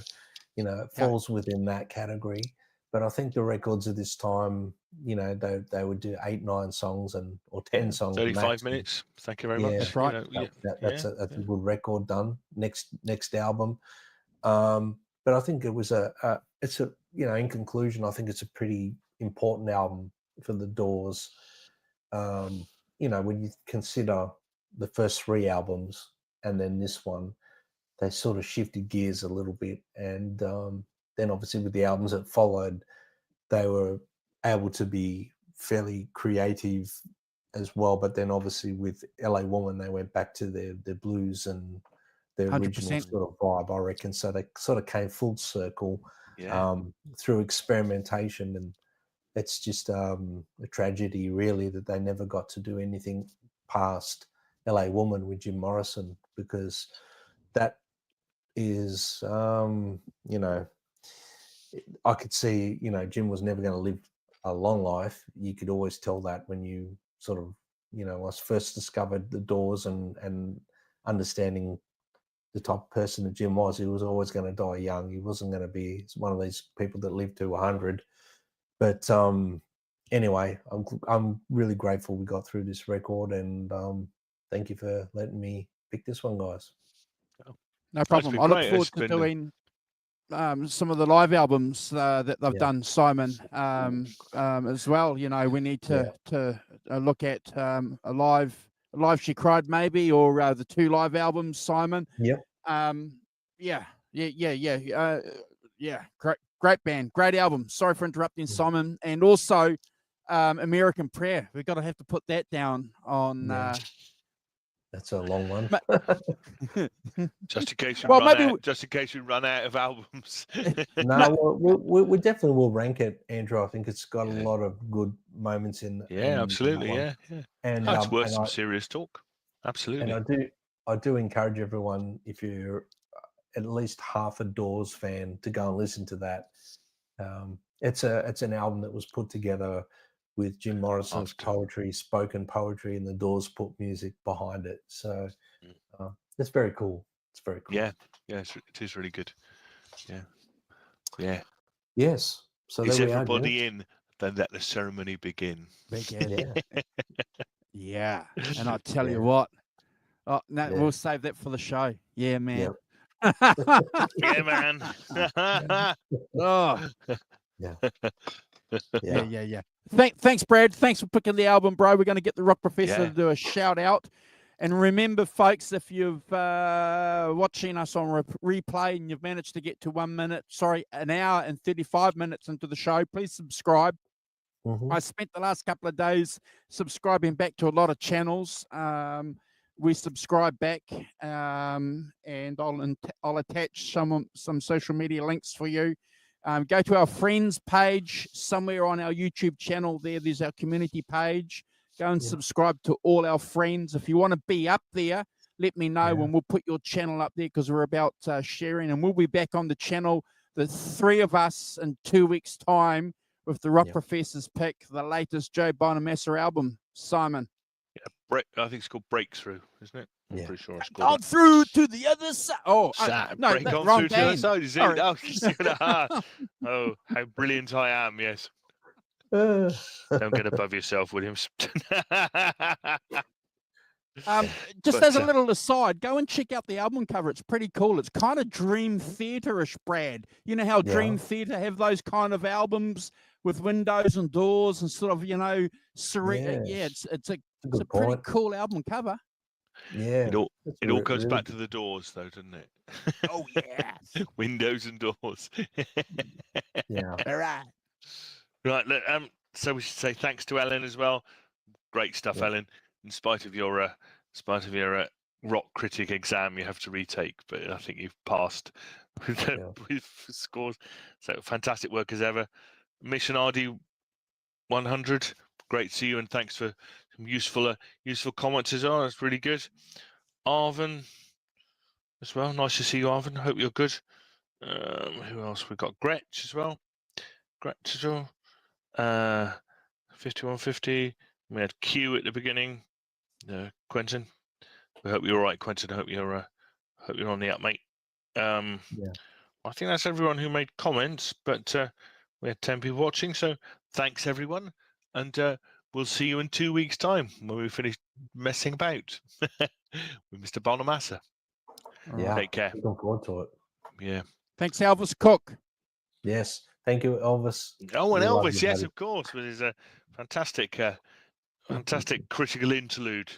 you know, it falls within that category. But I think the records of this time, you know, they would do 8, 9 songs or 10 songs. 35 minutes. Thank you very much. That's right. You know, that's a good record done. Next album. But I think it's a you know, in conclusion, I think it's a pretty important album for the Doors. You know, when you consider the first 3 albums and then this one, they sort of shifted gears a little bit. And then obviously with the albums that followed, they were able to be fairly creative as well. But then obviously with LA Woman, they went back to their blues and their original 100%. sort of vibe, I reckon. So they sort of came full circle through experimentation. And it's just a tragedy, really, that they never got to do anything past LA Woman with Jim Morrison, because that is, you know, I could see, you know, Jim was never going to live a long life. You could always tell that when you sort of, you know, I first discovered the Doors and understanding the type of person that Jim was. He was always going to die young. He wasn't going to be one of these people that lived to 100. But anyway, I'm really grateful we got through this record, and thank you for letting me pick this one, guys. No problem. I look forward to doing some of the live albums that they've done, Simon, as well. You know, we need to look at a live She Cried, maybe, or the 2 live albums, Simon. Yep. Great band, great album. Sorry for interrupting, Simon. And also American Prayer. We've got to have to put that down on That's a long one. Just in case you Well, run maybe out. Just in case you run out of albums. No, we definitely will rank it, Andrew. I think it's got a lot of good moments in. Yeah, absolutely. That Yeah. And That's worth some I, serious talk. Absolutely. and I do encourage everyone, if you're at least half a Doors fan, to go and listen to that. It's an album that was put together with Jim Morrison's poetry, spoken poetry, and the Doors put music behind it. So it's very cool. It's very cool. Yeah, it is really good. Yeah. Yes. So is there we everybody are, in? Then let the ceremony begin. Yeah. And I tell you what. Oh no, we'll save that for the show. Yeah, man. Yeah, man. Oh. Yeah. Thanks, Brad. Thanks for picking the album, bro. We're going to get the Rock Professor to do a shout out. And remember, folks, if you've watching us on replay and you've managed to get to 1 hour and 35 minutes into the show, please subscribe. I spent the last couple of days subscribing back to a lot of channels. We subscribe back, and I'll attach some social media links for you. Go to our friends page somewhere on our YouTube channel. There's our community page. Go and subscribe to all our friends. If you want to be up there, let me know and we'll put your channel up there, because we're about sharing. And we'll be back on the channel, the three of us, in 2 weeks' time with the Rock Professor's pick, the latest Joe Bonamassa album. Simon. I think it's called Breakthrough, isn't it? I'm pretty sure it's called. On through to the other side. Oh, no, break on wrong through to the other band. side. Is it? Oh, how brilliant I am! Yes. Don't get above yourself, Williams. As a little aside, go and check out the album cover. It's pretty cool. It's kind of Dream Theater-ish, Brad. You know how Dream Theater have those kind of albums with windows and doors and sort of, serene. It's a pretty cool album cover. Yeah. It all goes back to the Doors, though, doesn't it? Oh yeah. Windows and doors. Yeah. All right. Right. So we should say thanks to Ellen as well. Great stuff, Ellen. In spite of your rock critic exam, you have to retake, but I think you've passed with scores. So fantastic work as ever. Mission RD 100. Great to see you, and thanks for some useful comments as well. That's really good. Arvin as well. Nice to see you, Arvin. Hope you're good. Who else? We've got Gretch as well. 5150. We had Q at the beginning. Quentin. We hope you're all right, Quentin. I hope you're on the up, mate. I think that's everyone who made comments, but we had 10 people watching, so thanks everyone, and we'll see you in 2 weeks' time when we finish messing about with Mr. Bonamassa. Yeah. Take care. Looking forward to it. Yeah. Thanks, Elvis Cook. Yes. Thank you, Elvis. Oh, and Elvis, yes, of course, with his fantastic critical interlude.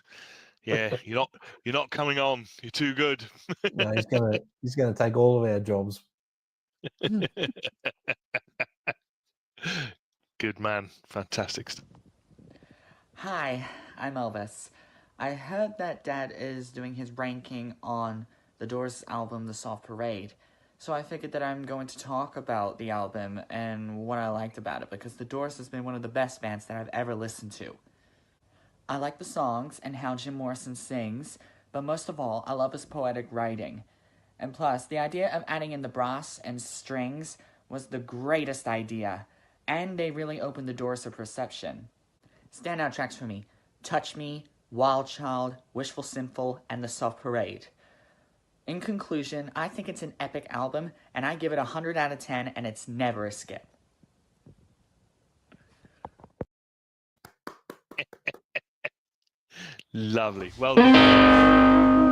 Yeah, you're not coming on. You're too good. No, he's gonna take all of our jobs. Good man. Fantastic. Hi, I'm Elvis. I heard that Dad is doing his ranking on the Doors album, The Soft Parade. So I figured that I'm going to talk about the album and what I liked about it, because the Doors has been one of the best bands that I've ever listened to. I like the songs and how Jim Morrison sings, but most of all, I love his poetic writing. And plus, the idea of adding in the brass and strings was the greatest idea, and they really opened the doors of perception. Standout tracks for me: Touch Me, Wild Child, Wishful Sinful, and The Soft Parade. In conclusion, I think it's an epic album, and I give it 100 out of 10, and it's never a skip. Lovely. Well done.